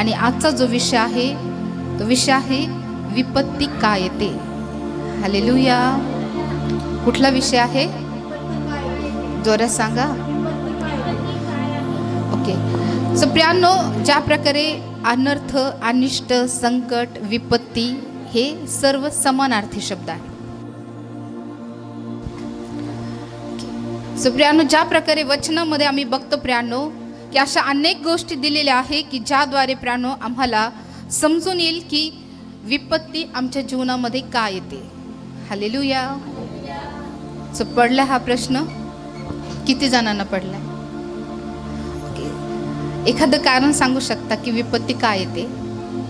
आणि आजचा जो विषय आहे तो विषय आहे विपत्ती का येते. हालेलुया. कुठला विषय आहे? जोरात सांगा. ओके. सो प्रियांनो, ज्या प्रकारे अनर्थ, अनिष्ट, संकट, विपत्ती हे सर्व समानार्थी शब्द आहेत. सो प्रियांनो, ज्या प्रकारे वचनामध्ये आम्ही बघतो प्रियांनो की अशा अनेक गोष्टी दिलेल्या आहे की ज्याद्वारे प्रियांनो आम्हाला समजून येईल की विपत्ती आमच्या जीवनामध्ये का येते. हालेलुया. सो पडला हा प्रश्न? किती जणांना पडला? एखादं कारण सांगू शकता की विपत्ती का येते,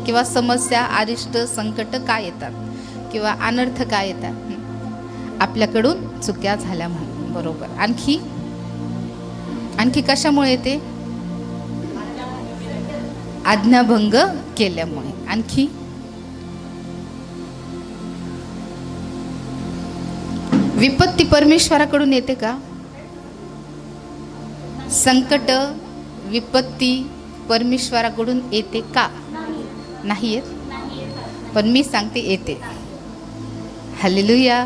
किंवा समस्या, अरिष्ट, संकट का येतात, किंवा अनर्थ का येतात? आपल्याकडून चुक्या झाल्या म्हणून. बरोबर. आणखी कशामुळे येते? आज्ञाभंग केल्यामुळे. आणखी विपत्ती परमेश्वराकडून येते का? संकट, विपत्ती परमेश्वराकडून येते का? नाही येत. पण मी सांगते येते. हालेलुया.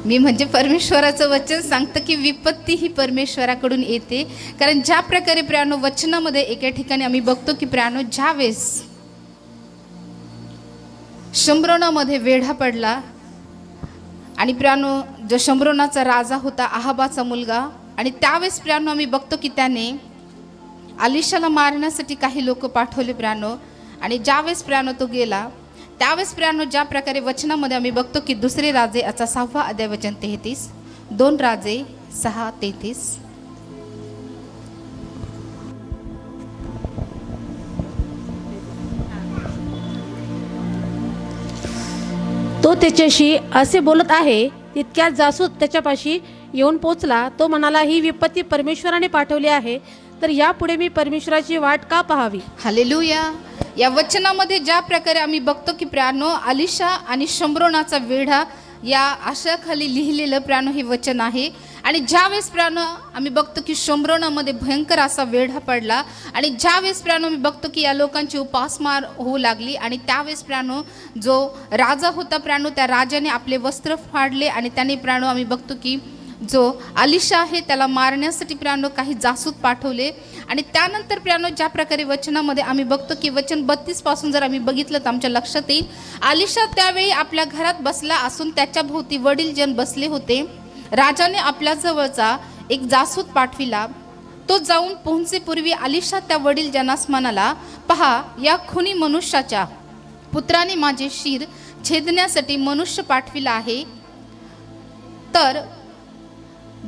मी म्हणजे परमेश्वराचं वचन सांगतं की विपत्ती ही परमेश्वराकडून येते. कारण ज्या प्रकारे प्रियांनो वचनामध्ये एका ठिकाणी आम्ही बघतो की प्रियांनो ज्यावेळेस शम्रोनामध्ये वेढा पडला आणि प्रियांनो जो शम्रोनाचा राजा होता, अहाबाचा मुलगा, आणि त्यावेळेस प्रियांनो आम्ही बघतो की त्याने अलिशाला मारण्यासाठी काही लोक पाठवले प्रियांनो. आणि ज्यावेळेस प्रियांनो तो गेला त्यावेळेस प्रियांनो ज्या प्रकारे वचनामध्ये आम्ही बघतो की दुसरे राजे याचा 6वा अध्याय वचन 33, 2 राजे 6:33. तो त्याच्याशी असे बोलत आहे. तितक्यात जासूद त्याच्यापाशी येऊन पोचला. तो म्हणाला, ही विपत्ती परमेश्वराने पाठवली आहे, तर यापुढे मी परमेश्वराची वाट का पाहावी. हालेलुया. या वचनामध्ये ज्या प्रकारे आम्ही बघतो की प्रियांनो अलिशा आणि शम्रोनाचा वेढा या आशाखाली लिहिलेलं प्रियांनो हे वचन आहे. आणि ज्यावेळेस प्रियांनो आम्ही बघतो की शम्रोनामध्ये भयंकर असा वेढा पडला, आणि ज्यावेळेस प्रियांनो आम्ही बघतो की या लोकांची उपासमार होऊ लागली, आणि त्यावेळेस प्रियांनो जो राजा होता प्रियांनो त्या राजाने आपले वस्त्र फाडले, आणि त्याने प्रियांनो आम्ही बघतो की जो अलिशा आहे त्याला मारण्यासाठी प्रियांनो काही जासूद पाठवले. आणि त्यानंतर प्रियांनो ज्या प्रकारे वचनामध्ये आम्ही बघतो की वचन 32 पासून जर आम्ही बघितलं तर आमच्या लक्षात येईल, अलिशा त्यावेळी आपल्या घरात बसला असून त्याच्या भोवती वडील जन बसले होते. राजाने आपल्या जवळचा एक जासूद पाठविला. तो जाऊन पोहोचेपूर्वी अलिशा त्या वडील जनास म्हणाला, पहा, या खुनी मनुष्याच्या पुत्राने माझे शिर छेदण्यासाठी मनुष्य पाठविला आहे. तर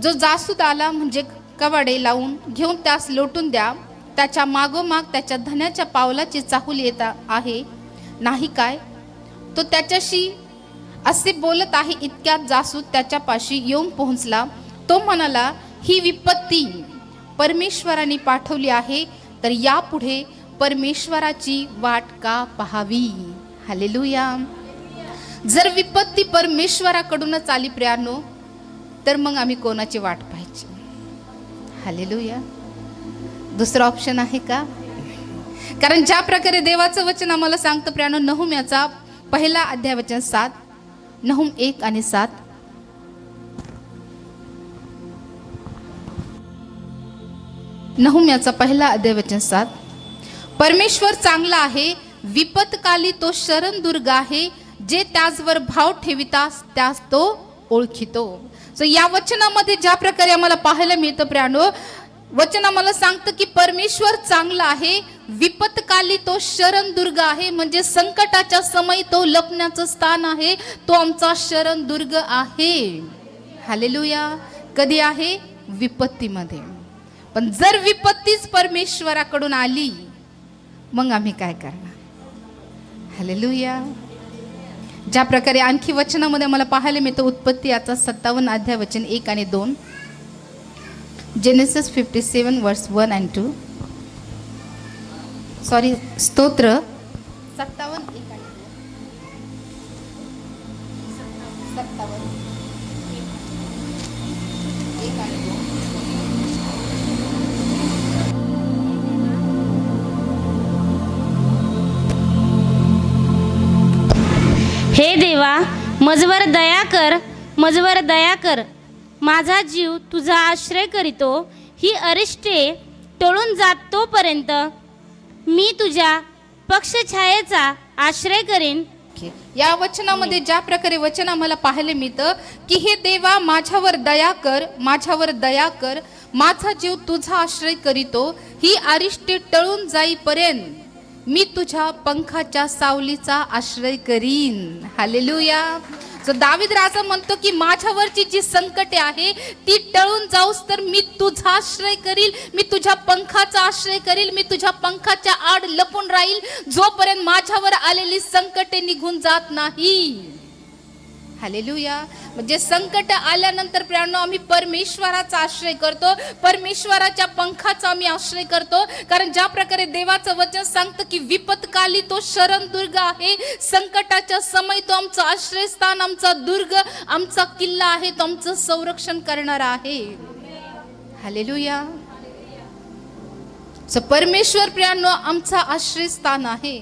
जो जासूद आला म्हणजे कवाडे लावून घेऊन त्यास लोटून द्या. त्याच्या मागोमाग त्याच्या धन्याच्या पावलाची चाहूल येत आहे, नाही काय? तो त्याच्याशी असे बोलत आहे. इतक्यात जासूद त्याच्यापाशी येऊन पोहोचला. तो म्हणाला, ही विपत्ती परमेश्वराने पाठवली आहे, तर यापुढे परमेश्वराची वाट का पाहावी. हालेलुया. जर विपत्ती परमेश्वराकडूनच आली प्रियांनो, तर मग आम्ही कोणाची वाट पाहायची? हालेलुया. दुसरा ऑप्शन आहे का? कारण ज्या प्रकारे देवाचं वचन आम्हाला सांगतं प्रियांनो, नहुम्याचा 1 अध्याय वचन 7, नहुम 1 आणि 7. नहुम्याचा 1 अध्याय वचन 7. परमेश्वर चांगला आहे, विपत्काली तो शरणदुर्ग आहे, जे त्याचवर भाव ठेवितास त्यास तो ओळखितो. सो या वचनामध्ये ज्या प्रकारे आम्हाला पाहायला मिळतं प्रियांनो, वचन आम्हाला सांगतं की परमेश्वर चांगला आहे, विपत्काली तो शरणदुर्ग आहे, म्हणजे संकटाच्या समयी तो लपण्याचं स्थान आहे, तो आमचा शरणदुर्ग आहे. हालेलुया. कधी आहे? विपत्तीमध्ये. पण जर विपत्तीच परमेश्वराकडून आली, मग आम्ही काय करणार? हालेलुया. ज्या प्रकारे आणखी वचनामध्ये मला पाहायला मिळतं, उत्पत्ती याचा 57 अध्याय वचन 1 आणि 2, जेनेसिस 57 वर्स 1 and 2. सॉरी, स्तोत्र 57 1 आणि 2. 57 1 आणि 2. मजवर दया कर, मजवर दया कर, माझा जीव तुझा आश्रय करीतो. ही अरिष्टे टळून जात तोपर्यंत मी तुझ्या पक्षछायेचा आश्रय करीन. या वचनामध्ये ज्या प्रकारे वचन आम्हाला पाहायला मिळतं की हे देवा माझ्यावर दया कर, माझ्यावर दया कर, माझा जीव तुझा आश्रय करीतो. ही अरिष्टे टळून जाईपर्यंत मी तुझ्या पंखाच्या सावलीचा आश्रय करीन. हालेलुया. सो दावीद राजा म्हणतो की माझ्यावरची जी संकटे आहे ती टळून जाऊस तर मी तुझा आश्रय करील, मी तुझ्या पंखाचा आश्रय करील, मी तुझ्या पंखाच्या आड लपून राहील जोपर्यंत माझ्यावर आलेली संकटे निघून जात नाही. हालेलुया. म्हणजे संकट आल्यानंतर प्रियांनो आम्ही परमेश्वराचा आश्रय करतो, परमेश्वराच्या पंखाचा आम्ही आश्रय करतो. कारण ज्या प्रकारे देवाचं वचन सांगतं की विपत्काली तो शरणदुर्ग आहे, संकटाच्या समय तो आमचं आश्रयस्थान, आमचा दुर्ग, आमचा किल्ला आहे, तो आमचं संरक्षण करणारा आहे. हालेलुया. सो परमेश्वर प्रियांनो आमचा आश्रयस्थान आहे.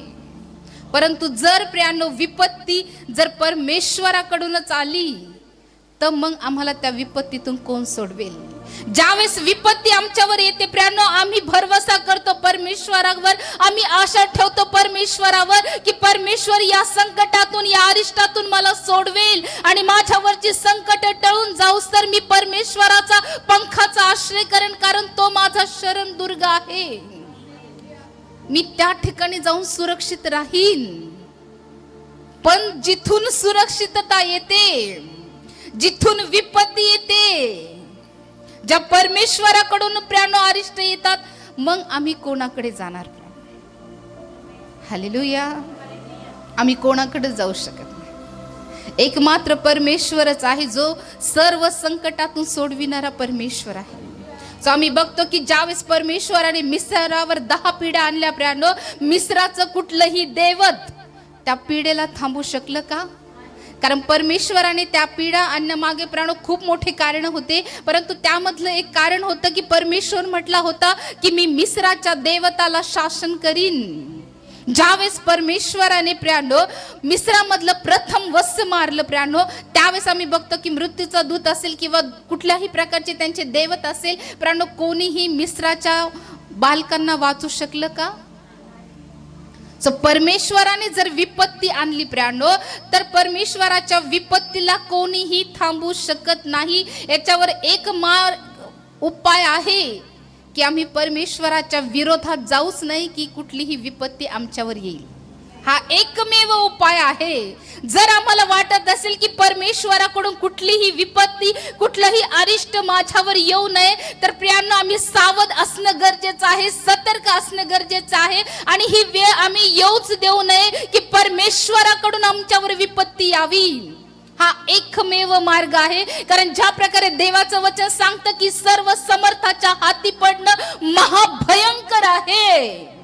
परंतु जर प्रियांनो विपत्ती जर परमेश्वराकडूनच आली तर मग आम्हाला त्या विपत्तीतून कोण सोडवेल? ज्यावेळेस विपत्ती आमच्यावर येते प्रियांनो आम्ही भरवसा करतो परमेश्वरावर, आम्ही आशा ठेवतो परमेश्वरावर की परमेश्वर या संकटातून, या अरिष्टातून मला सोडवेल आणि माझ्यावरची संकट टळून जाऊस तर मी परमेश्वराचा पंखाचा आश्रय करेन, कारण तो माझा शरणदुर्ग आहे. मी त्या ठिकाणी जाऊन सुरक्षित राहीन. पण जिथून सुरक्षितता येते, जिथून विपत्ती येते, ज्या परमेश्वराकडून प्रियांनो अरिष्ट येतात, मग आम्ही कोणाकडे जाणार? हालेलुया. आम्ही कोणाकडे जाऊ शकत नाही. एकमात्र परमेश्वरच आहे जो सर्व संकटातून सोडविणारा परमेश्वर आहे. सो आम्ही बघतो की ज्यावेळेस परमेश्वराने मिस्रावर 10 पिढ्या आणल्या प्रियांनो, मिस्राचं कुठलंही दैवत त्या पिढेला थांबू शकलं का? कारण परमेश्वराने त्या पिढ्या आणण्यामागे प्रियांनो खूप मोठे कारण होते. परंतु त्यामधलं एक कारण होतं की परमेश्वर म्हटला होता की मी मिस्राच्या देवताला शासन करीन. ज्यावेळेस परमेश्वराने प्रियांनो मिस्रामधलं प्रथम वस्य मारलं प्रियांनो, त्यावेळेस आम्ही बघतो की मृत्यूचा दूत असेल किंवा कुठल्याही प्रकारचे त्यांचे देवत असेल प्रियांनो, कोणीही मिस्राच्या बालकांना वाचू शकलं का? सो परमेश्वराने जर विपत्ती आणली प्रियांनो तर परमेश्वराच्या विपत्तीला कोणीही थांबू शकत नाही. याच्यावर एक उपाय आहे की आम्ही परमेश्वराच्या विरोधात जाऊच नाही की कुठलीही विपत्ती आमच्यावर येईल. हा एकमेव उपाय आहे. जर आम्हाला वाटत असेल की परमेश्वराकडून कुठलीही विपत्ती, कुठलंही अरिष्ट माझ्यावर येऊ नये, तर प्रियांनो आम्ही सावध असणं गरजेचं आहे, सतर्क असणं गरजेचं आहे. आणि ही वेळ आम्ही येऊच देऊ नये की परमेश्वराकडून आमच्यावर विपत्ती यावी. हा एकमेव मार्ग आहे. कारण ज्या प्रकारे देवाचं वचन सांगतं की सर्व समर्थाच्या हाती पडणं महाभयंकर आहे.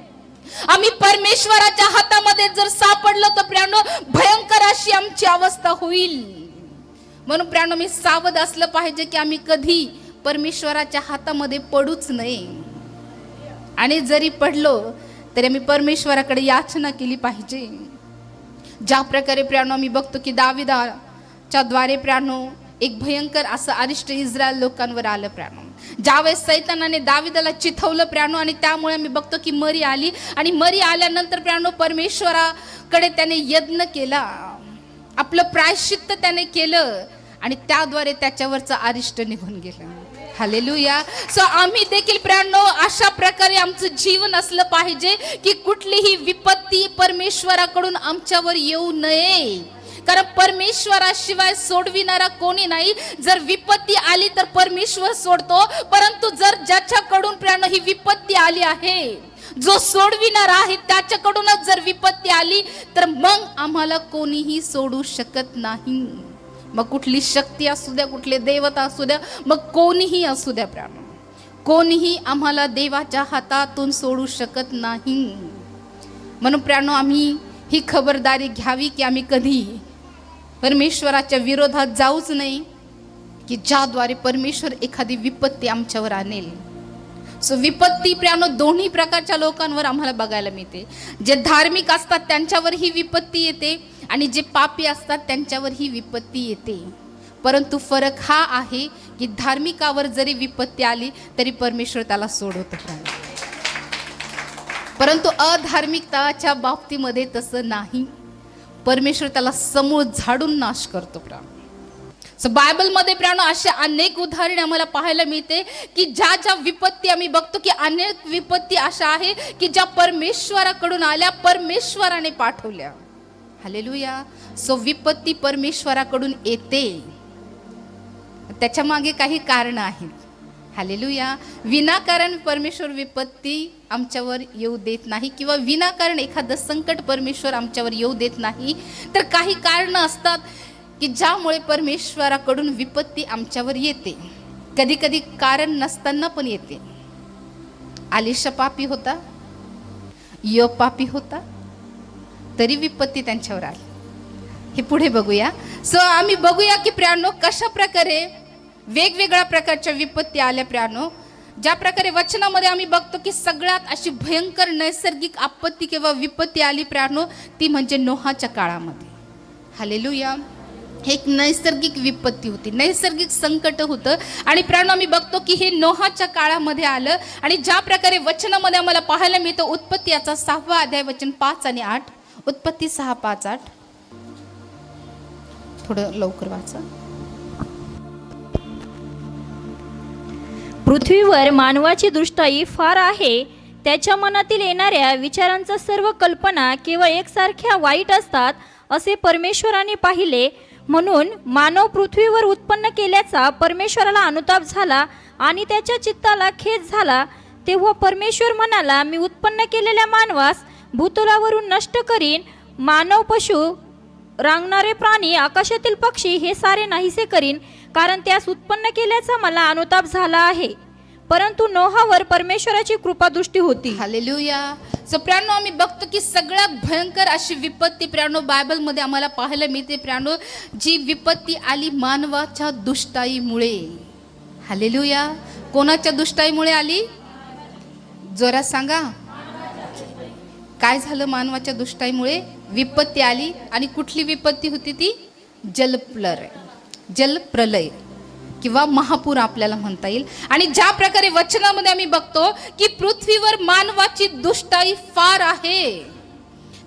आम्ही परमेश्वराच्या हातामध्ये जर सापडलो तर प्रियांनो भयंकर अशी आमची अवस्था होईल. म्हणून प्रियांनो मी सावध असलं पाहिजे की आम्ही कधी परमेश्वराच्या हातामध्ये पडूच नये. आणि जरी पडलो तरी आम्ही परमेश्वराकडे याचना केली पाहिजे. ज्या प्रकारे प्रियांनो आम्ही बघतो की दाविदाच्या द्वारे प्रियांनो एक भयंकर असं अरिष्ट इस्रायल लोकांवर आलं प्रियांनो. ज्यावेळेस सैतानाने दाविदाला चिथवलं प्रियांनो आणि त्यामुळे आम्ही बघतो की मरी आली. आणि मरी आल्यानंतर प्रियांनो परमेश्वराकडे त्याने यज्ञ केला, आपलं प्रायश्चित्त त्याने केलं आणि त्याद्वारे त्याच्यावरचं अरिष्ट निघून गेलं. हालेलुया. सो आम्ही देखील प्रियांनो अशा प्रकारे आमचं जीवन असलं पाहिजे की कुठलीही विपत्ती परमेश्वराकडून आमच्यावर येऊ नये. कारण परमेश्वराशिवाय सोडविणारा कोणी नाही. जर विपत्ती आली तर परमेश्वर सोडतो, परंतु जर ज्याच्याकडून प्रियांनो ही विपत्ती आली आहे, जो सोडविणार आहे त्याच्याकडूनच जर विपत्ती आली तर मग आम्हाला कोणीही सोडू शकत नाही. मग कुठली शक्ती असू द्या, कुठले देवता असू द्या, मग कोणीही असू द्या प्रियांनो, कोणीही आम्हाला देवाच्या हातातून सोडू शकत नाही. म्हणून प्रियांनो आम्ही ही खबरदारी घ्यावी की आम्ही कधी परमेश्वराच्या विरोधात जाऊच नाही की ज्याद्वारे परमेश्वर एखादी विपत्ती आमच्यावर आणेल. सो विपत्ती प्रियानो दोन्ही प्रकारच्या लोकांवर आम्हाला बघायला मिळते. जे धार्मिक असतात त्यांच्यावर ही विपत्ती येते आणि जे पापी असतात त्यांच्यावर ही विपत्ती येते. परंतु फरक हा आहे की धार्मिकावर जरी विपत्ती आली तरी परमेश्वर त्याला सोडवतो. परंतु अधार्मिकताच्या बाबतीमध्ये तसं नाही. परमेश्वर त्याला समूळ झाडून नाश करतो. सो बायबलमध्ये प्रियानो असे अनेक उदाहरणे आम्हाला पाहायला मिळते की ज्या ज्या विपत्ती आम्ही बघतो की अनेक विपत्ती अशा आहे की ज्या परमेश्वराकडून आल्या, परमेश्वराने पाठवल्या. हालेलुया. सो विपत्ती परमेश्वराकडून येते, त्याच्या मागे काही कारण आहेत. हालेलुया. विनाकारण परमेश्वर विपत्ती आमच्यावर येऊ देत नाही किंवा विनाकारण एखादं संकट परमेश्वर आमच्यावर येऊ देत नाही. तर काही कारणं असतात की ज्यामुळे परमेश्वराकडून विपत्ती आमच्यावर येते. कधी कधी कारण नसताना पण येते. आलिशा पापी होता, योब पापी होता, तरी विपत्ती त्यांच्यावर आली. हे पुढे बघूया. सो आम्ही बघूया की प्रियानो कशा प्रकारे वेगवेगळ्या प्रकारच्या विपत्ती आल्या. प्रियानो ज्या प्रकारे वचनामध्ये आम्ही बघतो की सगळ्यात अशी भयंकर नैसर्गिक आपत्ती किंवा विपत्ती आली प्रियानो, ती म्हणजे नोहाच्या काळामध्ये. हालेलुया. एक नैसर्गिक विपत्ती होती, नैसर्गिक संकट होतं. आणि प्रियानो आम्ही बघतो की हे नोहाच्या काळामध्ये आलं. आणि ज्या प्रकारे वचनामध्ये आम्हाला पाहायला मिळतं, उत्पत्ती याचा 6वा अध्याय वचन 5 आणि 8. उत्पत्ती 6, 5, 8. थोडं लवकर वाचा. पृथ्वीवर मानवाची दृष्टाई फार आहे. त्याच्या मनातील येणाऱ्या विचारांचा सर्व कल्पना केवळ एकसारख्या वाईट असतात असे परमेश्वराने पाहिले. म्हणून मानव पृथ्वीवर उत्पन्न केल्याचा परमेश्वराला अनुताप झाला आणि त्याच्या चित्ताला खेद झाला. तेव्हा परमेश्वर म्हणाला, मी उत्पन्न केलेल्या मानवास भूतलावरून नष्ट करीन. मानव, पशु, रांगणारे प्राणी, आकाशातील पक्षी हे सारे नाहीसे करीन, कारण त्यास उत्पन्न केल्याचा मला अनुताप झाला आहे. परंतु नोहावर परमेश्वराची कृपादृष्टी होती. हालेलुया. सो प्रियानो आम्ही बघतो की सगळ्यात भयंकर अशी विपत्ती प्रियानो बायबलमध्ये आम्हाला पाहायला मिळते. प्रियानो जी विपत्ती आली मानवाच्या दुष्टाईमुळे. हालेलुया. कोणाच्या दुष्टाईमुळे आली? जोरात सांगा. काय झालं मानवाच्या दुष्टाईमुळे? विपत्ती आली. आणि कुठली विपत्ती होती ती? जलप्रलय किंवा महापूर आपल्याला म्हणता येईल. आणि ज्या प्रकारे वचनामध्ये आम्ही बघतो की पृथ्वीवर मानवाची दुष्टाई फार आहे.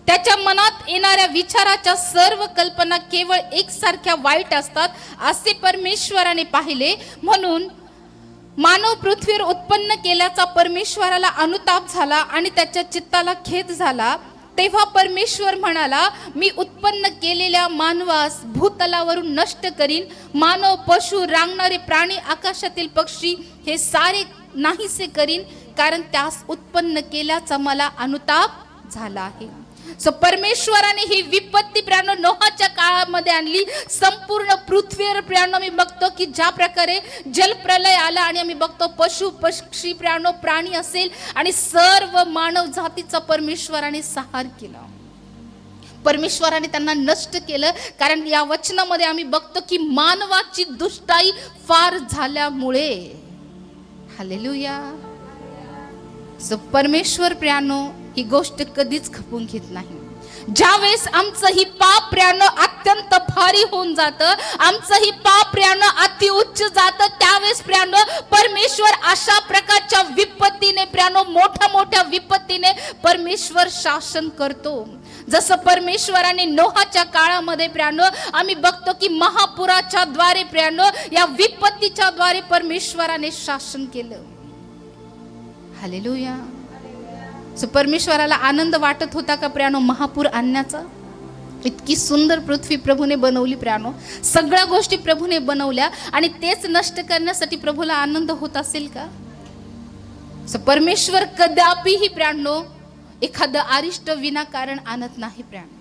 त्याच्या मनात येणाऱ्या विचाराच्या सर्व कल्पना केवळ एकसारख्या वाईट असतात असे परमेश्वराने पाहिले. म्हणून मानव पृथ्वीवर उत्पन्न केल्याचा परमेश्वराला अनुताप झाला आणि त्याच्या चित्ताला खेद झाला. तेव्हा परमेश्वर म्हणाला, मी उत्पन्न केलेल्या मानवास भूतलावरून नष्ट करीन. मानव, पशु, रांगणारे प्राणी, आकाशातील पक्षी हे सारे नाहीसे करीन, कारण त्यास उत्पन्न केल्याचा मला अनुताप झाला आहे. सो परमेश्वराने ही विपत्ती प्रियानो नोहाच्या काळामध्ये आणली. संपूर्ण पृथ्वीवर प्रियानो मी बघतो की ज्या प्रकारे जलप्रलय आला आणि आम्ही बघतो पशु, पक्षी, प्रियानो, प्राणी असेल आणि सर्व मानव जातीचा परमेश्वराने संहार केला. परमेश्वराने त्यांना नष्ट केलं. कारण या वचनामध्ये आम्ही बघतो की मानवाची दुष्टाई फार झाल्यामुळे. हालेलुया. सो परमेश्वर प्रियानो ही गोष्ट कधीच खपून घेत नाही. ज्यावेळेस आमचं ही पाप प्रियानो अत्यंत भारी होऊन जातं, आमचं ही पाप प्रियानो अति उच्च जातं, त्यावेळेस प्रियानो परमेश्वर अशा प्रकारच्या विपत्तीने प्रियानो मोठ्या मोठ्या विपत्तीने परमेश्वर शासन करतो. जसं परमेश्वराने नोहाच्या काळामध्ये प्रियानो आम्ही बघतो की महापुराच्या द्वारे प्रियानो या विपत्तीच्या द्वारे परमेश्वराने शासन केलं. हालेलुया. सो परमेश्वराला आनंद वाटत होता का प्रियानो महापूर आणण्याचा? इतकी सुंदर पृथ्वी प्रभूने बनवली प्रियानो, सगळ्या गोष्टी प्रभूने बनवल्या आणि तेच नष्ट करण्यासाठी प्रभूला आनंद होत असेल का? सो परमेश्वर कदापिही प्रियानो एखादं अरिष्ट विनाकारण आणत नाही. प्रियानो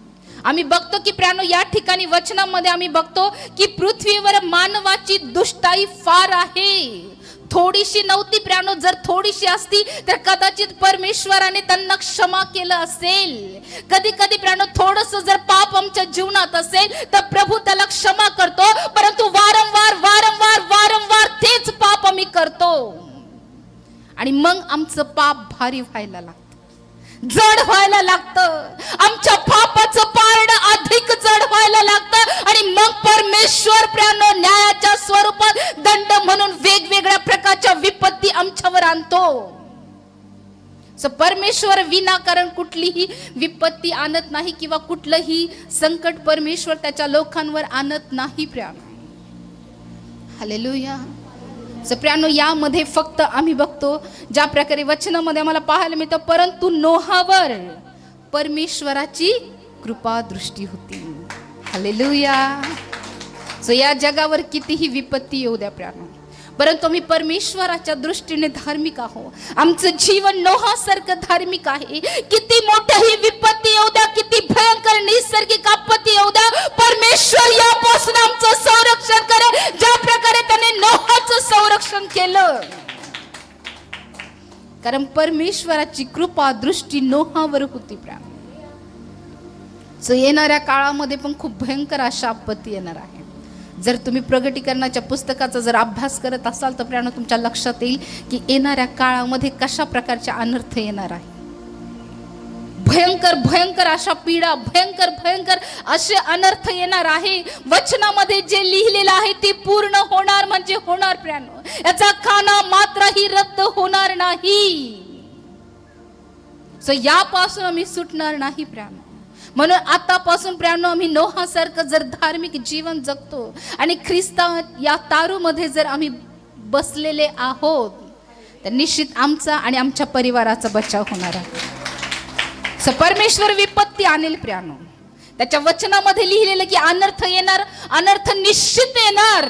आम्ही बघतो की प्रियानो या ठिकाणी वचनामध्ये आम्ही बघतो की पृथ्वीवर मानवाची दुष्टाई फार आहे. थोडीशी नव्हती प्रियानो, जर थोडीशी असती तर कदाचित परमेश्वराने त्यांना क्षमा केलं असेल. कधी कधी प्रियानो थोडंसं जर पाप आमच्या जीवनात असेल तर प्रभू त्याला क्षमा करतो, परंतु वारंवार वारंवार वारंवार तेच पाप आम्ही करतो. आणि मग आमचं पाप भारी व्हायला लागतं, जड व्हायला लागतं, आमच्या पापाचं पारडं अधिक जड व्हायला लागतं आणि मग परमेश्वर प्रियानो न्यायाच्या स्वरूपात दंड म्हणून वेगवेगळ्या प्रकारच्या विपत्ती आमच्यावर आणतो. परमेश्वर विनाकारण कुठलीही विपत्ती आणत नाही किंवा कुठलंही संकट परमेश्वर त्याच्या लोकांवर आणत नाही प्रियानो. हालेलुया. प्रियानो, यामध्ये फक्त आम्ही बघतो ज्या प्रकारे वचनामध्ये आम्हाला पाहायला मिळतं, परंतु नोहावर परमेश्वराची कृपा दृष्टी होती. हालेलुया. या जगावर कितीही विपत्ती येऊ द्या प्रियानो, परंतु आम्ही परमेश्वराच्या दृष्टीने धार्मिक आहोत. आमचं जीवन नोहासारखं धार्मिक आहे. किती मोठ्याही विपत्ती येऊ द्या, किती भयंकर नैसर्गिक आपत्ती येऊ द्या, परमेश्वर यापासून आमचं संरक्षण करेल, ज्या प्रकारे त्याने नोहाचं संरक्षण केलं. कारण परमेश्वराची कृपा दृष्टी नोहावर होती. येणाऱ्या काळामध्ये पण खूप भयंकर अशा आपत्ती येणार आहे. जर तुम्ही प्रगटीकरणाच्या पुस्तकाचा जर अभ्यास करत असाल तर प्रियानो तुमच्या लक्षात येईल की येणाऱ्या काळामध्ये कशा प्रकारचे अनर्थ येणार आहे. भयंकर भयंकर अशा पीडा, भयंकर भयंकर असे अनर्थ येणार आहे. वचनामध्ये जे लिहिलेलं आहे ते पूर्ण होणार म्हणजे होणार प्रियानो. याचा काना मात्रही रद्द होणार नाही. यापासून आम्ही सुटणार नाही प्रियानो. म्हणून आतापासून प्रियानो आम्ही नोहासारखं जर धार्मिक जीवन जगतो आणि ख्रिस्ता या तारूमध्ये जर आम्ही बसलेले आहोत तर निश्चित आमचा आणि आमच्या परिवाराचा बचाव होणार आहे. परमेश्वर विपत्ती आणेल प्रियानो. त्याच्या वचनामध्ये लिहिलेलं की अनर्थ येणार, अनर्थ निश्चित येणार,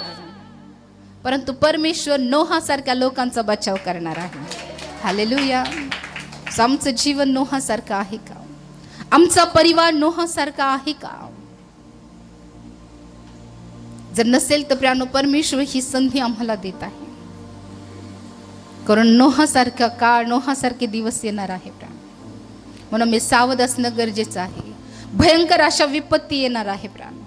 परंतु परमेश्वर नोहासारख्या लोकांचा बचाव करणार आहे. हालेलुया. आमचं जीवन नोहासारखं आहे का? आमचा परिवार नोहासारखा आहे का? जर नसेल तर प्रियानो परमेश्वर ही संधी आम्हाला देत आहे. कारण नोहासारखा काळ, नोहासारखे दिवस येणार आहे प्रियानो. म्हणून मी सावध असणं गरजेचं आहे. भयंकर अशा विपत्ती येणार आहे प्रियानो.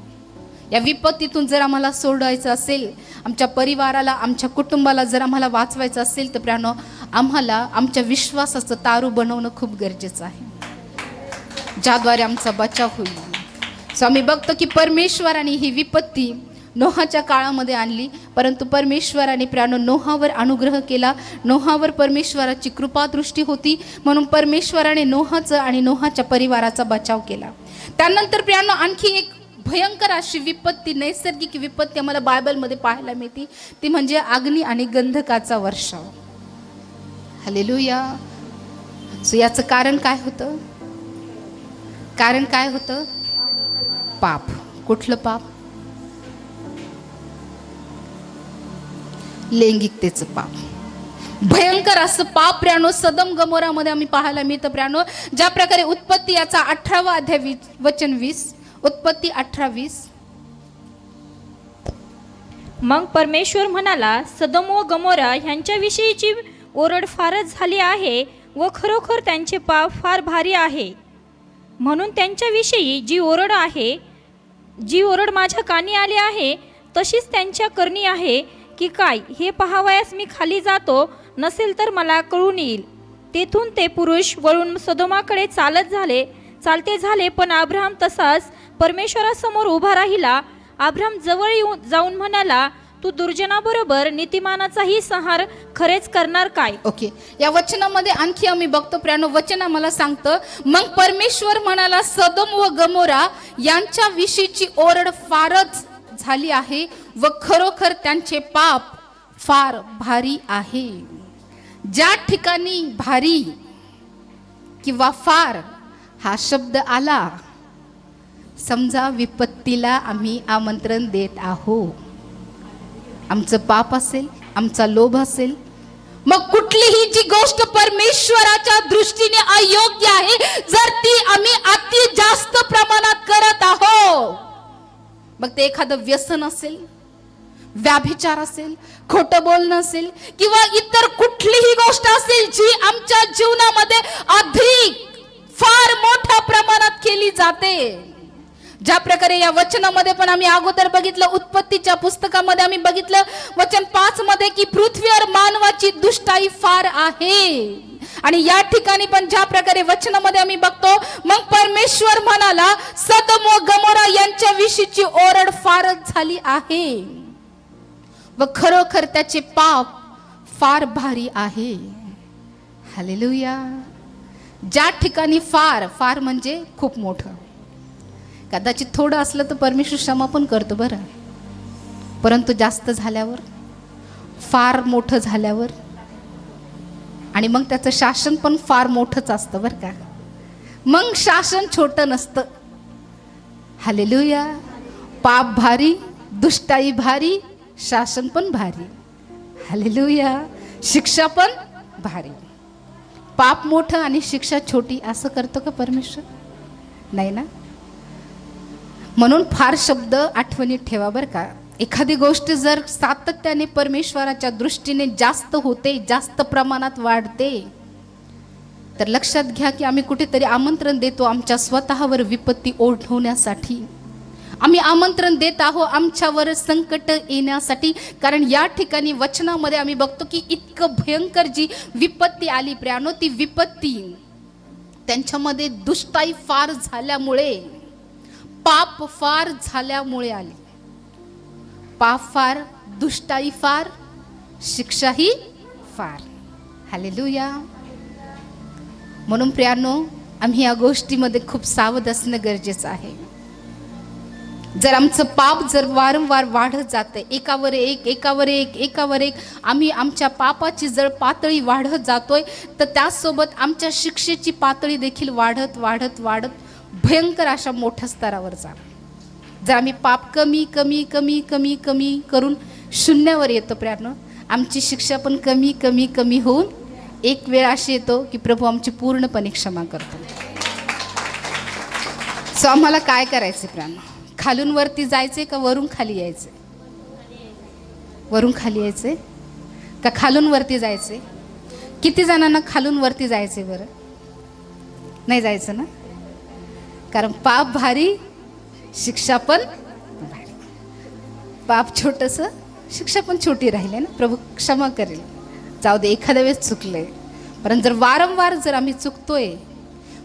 या विपत्तीतून जर आम्हाला सोडायचं असेल, आमच्या परिवाराला, आमच्या कुटुंबाला जर आम्हाला वाचवायचं असेल तर प्रियानो आम्हाला आमच्या विश्वासाचं तारू बनवणं खूप गरजेचं आहे, ज्याद्वारे आमचा बचाव होईल. आम्ही बघतो की परमेश्वराने ही विपत्ती नोहाच्या काळामध्ये आणली, परंतु परमेश्वराने प्रियानो नोहावर अनुग्रह केला. नोहावर परमेश्वराची कृपा दृष्टी होती, म्हणून परमेश्वराने नोहाचं आणि नोहाच्या परिवाराचा बचाव केला. त्यानंतर प्रियानो आणखी एक भयंकर अशी विपत्ती, नैसर्गिक विपत्ती आम्हाला बायबलमध्ये पाहायला मिळते, ती म्हणजे अग्नी आणि गंधकाचा वर्षाव. हालेलुया. याचं कारण काय होतं? कारण काय होतं? पाप. कुठलं पाप? लैंगिकतेचं पाप. भयंकर असं पाप प्रियानो सदम गमोरामध्ये आम्ही पाहायला मिळतं प्रियानो. ज्या प्रकारे उत्पत्ती याचा 18वा अध्याय वचन 20, उत्पत्ती 18:20. मग परमेश्वर म्हणाला, सदम व गमोरा ह्यांच्याविषयीची ओरड फारच झाली आहे व खरोखर त्यांचे पाप फार भारी आहे. म्हणून त्यांच्याविषयी जी ओरड आहे, जी ओरड माझ्या कानी आली आहे तशीच त्यांच्या करणी आहे की काय हे पाहावयास मी खाली जातो, नसेल तर मला कळून येईल. तेथून ते पुरुष वळून सदोमाकडे चालते झाले, पण अब्राहम तसाच परमेश्वरासमोर उभा राहिला. अब्राहम जवळ जाऊन म्हणाला, तू दुर्जनाबरोबर नीतिमानाचाही संहार खरेच करणार काय? ओके. या वचनामध्ये आणखी आम्ही बघतो प्रियानो, वचन आम्हाला सांगतं, मग परमेश्वर म्हणाला, सदोम व गमोरा यांच्या विषयीची ओरड फारच झाली आहे व खरोखर त्यांचे पाप फार भारी आहे. ज्या ठिकाणी भारी किंवा फार हा शब्द आला, समजा विपत्तीला आम्ही आमंत्रण देत आहोत. आमचं पाप असेल, आमचा लोभ असेल, मग कुठलीही जी गोष्ट परमेश्वराच्या दृष्टीने अयोग्य आहे, जर ती आम्ही अति जास्त प्रमाणात करत आहोत, मग ते एखादं व्यसन असेल, व्याभिचार असेल, खोटं बोलणं असेल किंवा इतर कुठलीही गोष्ट असेल जी आमच्या जीवनामध्ये अधिक फार मोठ्या प्रमाणात केली जाते, ज्या प्रकारे या वचनामध्ये पण आम्ही अगोदर बघितलं, उत्पत्तीच्या पुस्तकामध्ये आम्ही बघितलं वचन 5 मध्ये की पृथ्वीवर मानवाची दुष्टाई फार आहे. आणि या ठिकाणी पण ज्या प्रकारे वचनामध्ये आम्ही बघतो, मग परमेश्वर म्हणाला सदोम व गमोरा यांच्या विषयीची ओरड फारच झाली आहे व खरोखर त्याचे पाप फार भारी आहे. हालेलुया. ज्या ठिकाणी फार फार म्हणजे खूप मोठं, कदाचित थोडं असलं तर परमेश्वर क्षमा पण करतो बरं, परंतु जास्त झाल्यावर, फार मोठं झाल्यावर, आणि मग त्याचं शासन पण फार मोठंच असतं बरं का. मग शासन छोटं नसतं. हालेलुया. पाप भारी, दुष्टाई भारी, शासन पण भारी. हालेलुया. शिक्षा पण भारी. पाप मोठं आणि शिक्षा छोटी असं करतो का परमेश्वर? नाही ना. म्हणून फार शब्द आठवणीत ठेवा बरं का. एखादी गोष्ट जर सातत्याने परमेश्वराच्या दृष्टीने जास्त होते, जास्त प्रमाणात वाढते, तर लक्षात घ्या की आम्ही कुठेतरी आमंत्रण देतो आमच्या स्वतःवर विपत्ती ओढवण्यासाठी. आम्ही आमंत्रण देत आहोत आमच्यावर संकट येण्यासाठी. कारण या ठिकाणी वचनामध्ये आम्ही बघतो की इतकं भयंकर जी विपत्ती आली प्रियानो, ती विपत्ती त्यांच्यामध्ये दुष्टाई फार झाल्यामुळे, पाप फार झाल्यामुळे आली. पाप फार, दुष्टाई फार, शिक्षाही फार. हालेलुया. म्हणून प्रियानो, आम्ही या गोष्टीमध्ये खूप सावध असणं गरजेचं आहे. जर आमचं पाप जर वारंवार वाढत जातं, एकावर एक एकावर एक एकावर एक, आम्ही आमच्या पापाची जर पातळी वाढत जातोय, तर त्याचसोबत आमच्या शिक्षेची पातळी देखील वाढत वाढत वाढत भयंकर अशा मोठ्या स्तरावर जाणार. जर आम्ही पाप कमी कमी कमी कमी कमी करून शून्यावर येतो प्रियानो, आमची शिक्षा पण कमी कमी कमी होऊन एक वेळ अशी येतो की प्रभू आमची पूर्णपणे क्षमा करतो. सो आम्हाला काय करायचं प्रियानो? खालून वरती जायचे का वरून खाली यायचे? वरून खाली यायचे का खालून वरती जायचे? किती जणांना खालून वरती जायचे बरं? नाही जायचं ना. कारण पाप भारी, शिक्षा पण भारी. पाप छोटंसं, शिक्षा पण छोटी राहिली ना. प्रभू क्षमा करेल. जाऊ दे, एखाद्या वेळेस चुकले, परंतु जर वारंवार जर आम्ही चुकतोय,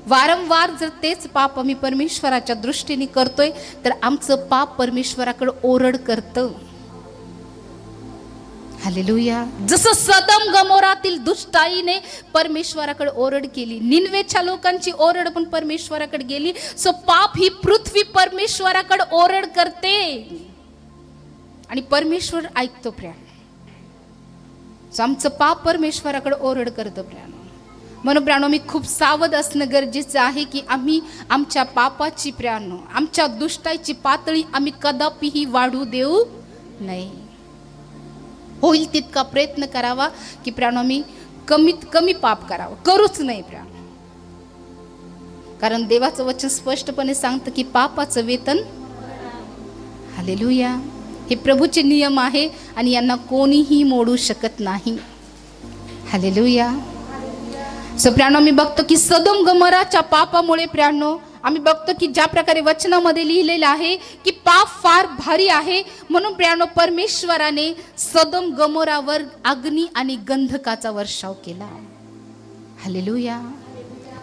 वारंवार जर तेच पाप आम्ही परमेश्वराच्या दृष्टीने करतोय, तर आमचं पाप परमेश्वराकडे ओरड करतं. हालेलुया. जसं सदम गमोरातील दुष्टाईने परमेश्वराकडे ओरड केली, निनवेच्या लोकांची ओरड पण परमेश्वराकडे गेली. सो पाप ही पृथ्वी परमेश्वराकडे ओरड करते आणि परमेश्वर ऐकतो प्रिया. सो आमचं पाप परमेश्वराकडे ओरड करतो प्रिया. म्हणून प्रियानो, मी खूप सावध असणं गरजेचं आहे की आम्ही आमच्या पापाची प्रियानो, आमच्या दुष्टाईची पातळी आम्ही कदापिही वाढू देऊ नये. होईल तितका प्रयत्न करावा की प्रियानो मी कमीत कमी पाप करावं, करूच नाही प्रियानो. कारण देवाचं वचन स्पष्टपणे सांगतं की पापाचं वेतन. हालेलुया. हे प्रभूचे नियम आहे आणि यांना कोणीही मोडू शकत नाही. हालेलुया. सो प्रियानो, मी बघतो की सदोम गमोराच्या पापामुळे प्रियानो आम्ही बघतो की ज्या प्रकारे वचनामध्ये लिहिलेलं आहे की पाप फार भारी आहे, म्हणून प्रियानो परमेश्वराने सदोम गमोरावर अग्नी आणि गंधकाचा वर्षाव केला. हालेलुया.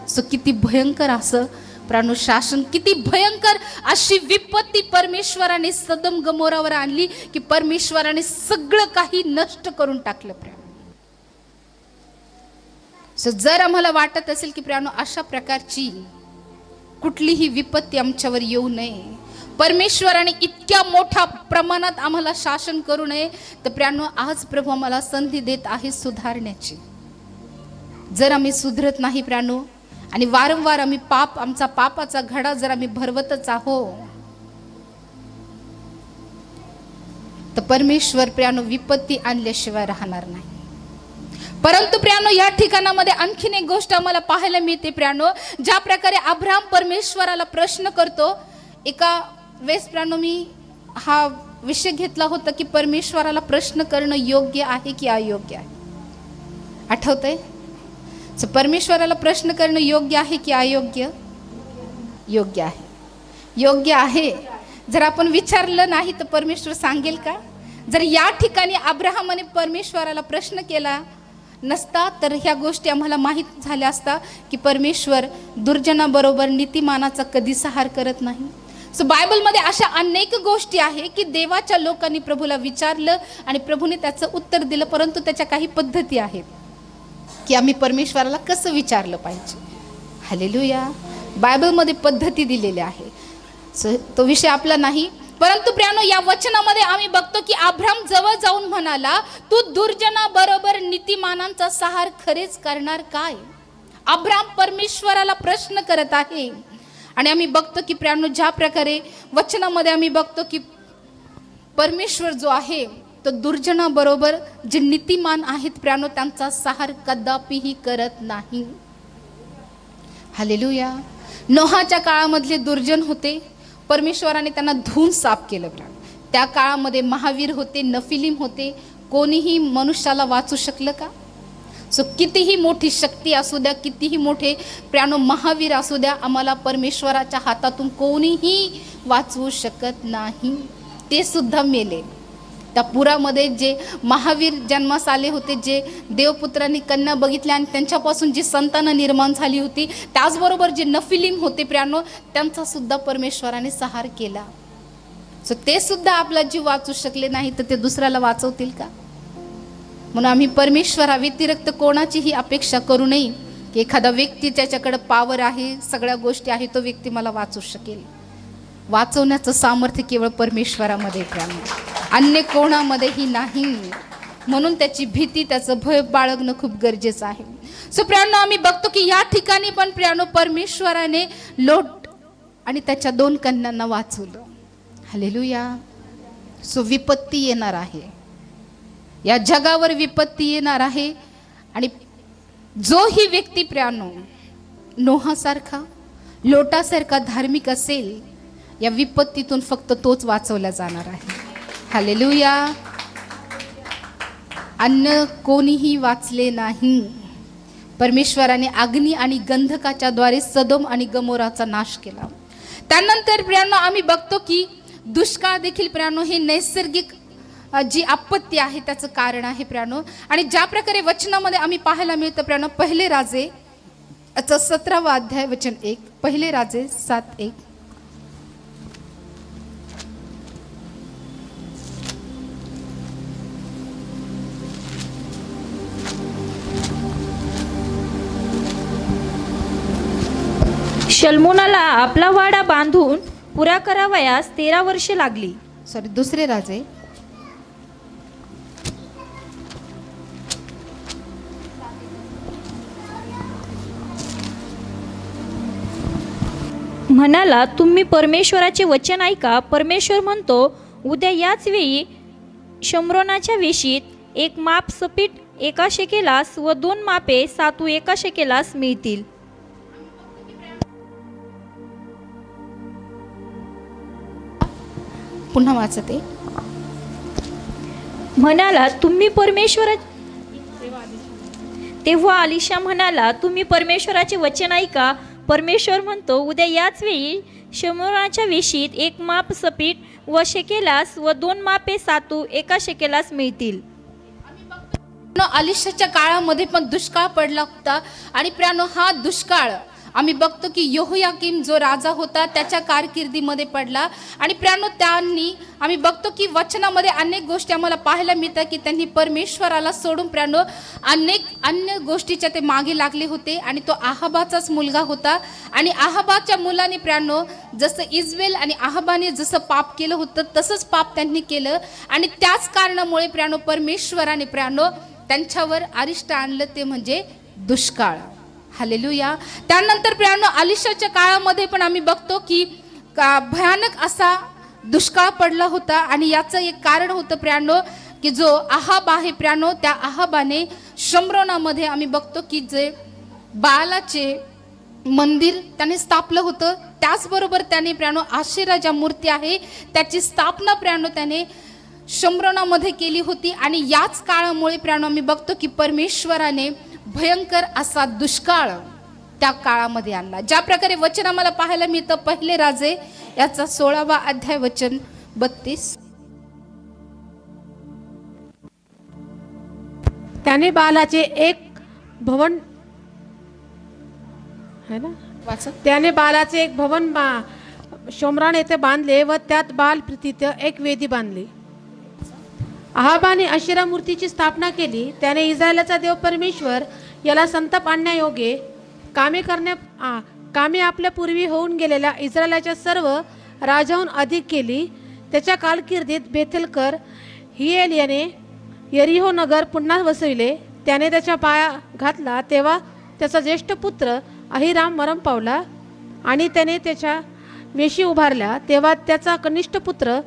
सो किती भयंकर असं प्रियानो शासन, किती भयंकर अशी विपत्ती परमेश्वराने सदोम गमोरावर आणली की परमेश्वराने सगळं काही नष्ट करून टाकलं प्रियानो. सो जर आम्हाला वाटत असेल की प्रियानो अशा प्रकारची कुठलीही विपत्ती आमच्यावर येऊ नये, परमेश्वराने इतक्या मोठ्या प्रमाणात आम्हाला शासन करू नये, तर प्रियानो आज प्रभू आम्हाला संधी देत आहे सुधारण्याची. जर आम्ही सुधरत नाही प्रियानो आणि वारंवार आम्ही आमचा पापाचा घडा जर आम्ही भरवतच आहोत, तर परमेश्वर प्रियानो विपत्ती आणल्याशिवाय राहणार नाही. परंतु प्रियानो या ठिकाणामध्ये आणखीन एक गोष्ट आम्हाला पाहायला मिळते प्रियानो. ज्या प्रकारे अब्राहम परमेश्वराला प्रश्न करतो, एका वेळेस प्रियानो मी हा विषय घेतला होता की परमेश्वराला प्रश्न करणं योग्य आहे की अयोग्य आहे. आठवतंय? परमेश्वराला प्रश्न करणं योग्य आहे की अयोग्य? योग्य आहे. योग्य आहे? जर आपण विचारलं नाही तर परमेश्वर सांगेल का? जर या ठिकाणी अब्राहमाने परमेश्वराला प्रश्न केला नसता तर ह्या गोष्टी आम्हाला माहीत झाल्या असता की परमेश्वर दुर्जनाबरोबर नीतिमानाचा कधी सहार करत नाही. सो बायबलमध्ये अशा अनेक गोष्टी आहे की देवाच्या लोकांनी प्रभूला विचारलं आणि प्रभूने त्याचं उत्तर दिलं, परंतु त्याच्या काही पद्धती आहेत की आम्ही परमेश्वराला कसं विचारलं पाहिजे. हालेलुया. बायबलमध्ये पद्धती दिलेल्या आहे. सो तो विषय आपला नाही. परंतु प्रियानो, या वचनामध्ये आम्ही बघतो की अब्राम जवळ जाऊन म्हणाला, तू दुर्जनाबरोबर नीतिमानांचा सहार खरेच करणार काय? अब्राम परमेश्वराला प्रश्न करत आहे. आणि आम्ही बघतो की प्रियानो, ज्या प्रकारे वचनामध्ये आम्ही बघतो की परमेश्वर जो आहे तो दुर्जनाबरोबर जे नीतिमान आहेत प्रियानो त्यांचा सहार कदापिही करत नाही. हालेलुया. नोहाच्या काळामधले दुर्जन होते, परमेश्वराने त्यांना धुवून साफ केलं. त्या काळामध्ये महावीर होते, नफिलीम होते. कोणीही मनुष्याला वाचू शकलं का? सो कितीही मोठी शक्ती असू द्या, कितीही मोठे प्रियानो महावीर असू द्या, आम्हाला परमेश्वराच्या हातातून कोणीही वाचवू शकत नाही. ते सुद्धा मेले. त्या पुरामध्ये जे महावीर जन्मास आले होते, जे देवपुत्रांनी कन्या बघितल्या आणि त्यांच्यापासून जी संतानं निर्माण झाली होती, त्याचबरोबर जे नफिलीम होते प्रियानो त्यांचा सुद्धा परमेश्वराने सहार केला. सो ते सुद्धा आपला जीव वाचू शकले नाही तर ते दुसऱ्याला वाचवतील का? म्हणून आम्ही परमेश्वरा व्यतिरिक्त कोणाचीही अपेक्षा करू नये की एखादा व्यक्ती त्याच्याकडे पावर आहे, सगळ्या गोष्टी आहे, तो व्यक्ती मला वाचू शकेल. वाचवण्याचं सामर्थ्य केवळ परमेश्वरामध्ये प्रियानो, अन्य कोणामध्येही नाही. म्हणून त्याची भीती, त्याचं भय बाळगणं खूप गरजेचं आहे. सो प्रियानो, आम्ही बघतो की या ठिकाणी पण प्रियानो परमेश्वराने लोट आणि त्याच्या 2 कन्यांना वाचवलं. हालेलुया. सो विपत्ती येणार आहे, या जगावर विपत्ती येणार आहे. आणि जो ही व्यक्ती प्रियानो नोहासारखा, लोटासारखा धार्मिक असेल, या विपत्तीतून फक्त तोच वाचवला जाणार आहे. हालेलुया. अन्य कोणीही वाचले नाही. परमेश्वराने अग्नी आणि गंधकाच्या द्वारे सदोम आणि गमोराचा नाश केला. त्यानंतर प्रियानो आम्ही बघतो की दुष्काळ देखील प्रियानो हे नैसर्गिक जी आपत्ती आहे त्याचं कारण आहे प्रियानो. आणि ज्या प्रकारे वचनामध्ये आम्ही पाहायला मिळतं प्रियानो, पहिले राजे 17वा अध्याय वचन 1, पहिले राजे 7:1. शल्मोनाला आपला वाडा बांधून पुरा करावयास 13 वर्षे लागली. दुसरे राजे म्हणाला, तुम्ही परमेश्वराचे वचन ऐका. परमेश्वर म्हणतो, उद्या याच वेळी शम्रोनाच्या वेशीत 1 माप सपीट 1 शेकेलास व 2 मापे सातू 1 शेकेलास मिळतील. पुन्हा वाचते. म्हणाला, तुम्ही तेव्हा अलिशा म्हणाला, तुम्ही परमेश्वराचे वचन ऐका. परमेश्वर म्हणतो, उद्या याच वेळी शम्रोनाच्या वेशीत 1 माप सपीट व शेकेलास व 2 मापे सातू 1 शेकेलास मिळतील. अलिशाच्या काळामध्ये पण दुष्काळ पडला होता. आणि प्रियानो हा दुष्काळ आम्ही बघतो की यहोयाकीम जो राजा होता त्याच्या कारकिर्दीमध्ये पडला. आणि प्रियानो त्यांनी आम्ही बघतो की वचनामध्ये अनेक गोष्टी आम्हाला पाहायला मिळतात की त्यांनी परमेश्वराला सोडून प्रियानो अनेक अन्य गोष्टीच्या ते मागे लागले होते. आणि तो आहाबाचाच मुलगा होता. आणि आहाबाच्या मुलाने प्रियानो जसं इजबेल आणि आहाबाने जसं पाप केलं होतं तसंच पाप त्यांनी केलं. आणि त्याच कारणामुळे प्रियानो परमेश्वराने प्रियानो त्यांच्यावर अरिष्ट आणलं, ते म्हणजे दुष्काळ. हालेलुया. त्यानंतर प्रियानो अलिशाच्या काळामध्ये पण आम्ही बघतो की भयानक असा दुष्काळ पडला होता. आणि याचं एक कारण होतं प्रियानो की जो आहाब आहे प्रियानो, त्या आहाबाने शम्रोनामध्ये आम्ही बघतो की जे बालाचे मंदिर त्याने स्थापलं होतं. त्याचबरोबर त्याने प्रियानो आशेरा ज्या मूर्ती आहे त्याची स्थापना प्रियानो त्याने शम्रोनामध्ये केली होती. आणि याच काळामुळे प्रियानो आम्ही बघतो की परमेश्वराने भयंकर असा दुष्काळ त्या काळामध्ये आणला. ज्या प्रकारे वचन आम्हाला पाहायला मिळतं, पहिले राजे याचा 16वा अध्याय वचन 32. त्याने बालाचे एक भवन है ना वाचा. त्याने बालाचे एक भवन शोमरान येथे बांधले व त्यात बाल प्रीतीत एक वेदी बांधली. अहाबाने अशिरा मूर्तीची स्थापना केली. त्याने इस्रायलाचा देव परमेश्वर याला संताप आणण्यायोगे कामे आपल्या पूर्वी होऊन गेलेल्या इस्रायलाच्या सर्व राजाहून अधिक केली. त्याच्या कारकिर्दीत बेथेलकर हिएल याने यरिहो नगर पुन्हा वसविले. त्याने त्याच्या पाया घातला तेव्हा त्याचा ज्येष्ठ पुत्र अहिराम मरण पावला आणि त्याने त्याच्या वेशी उभारल्या तेव्हा त्याचा कनिष्ठ पुत्र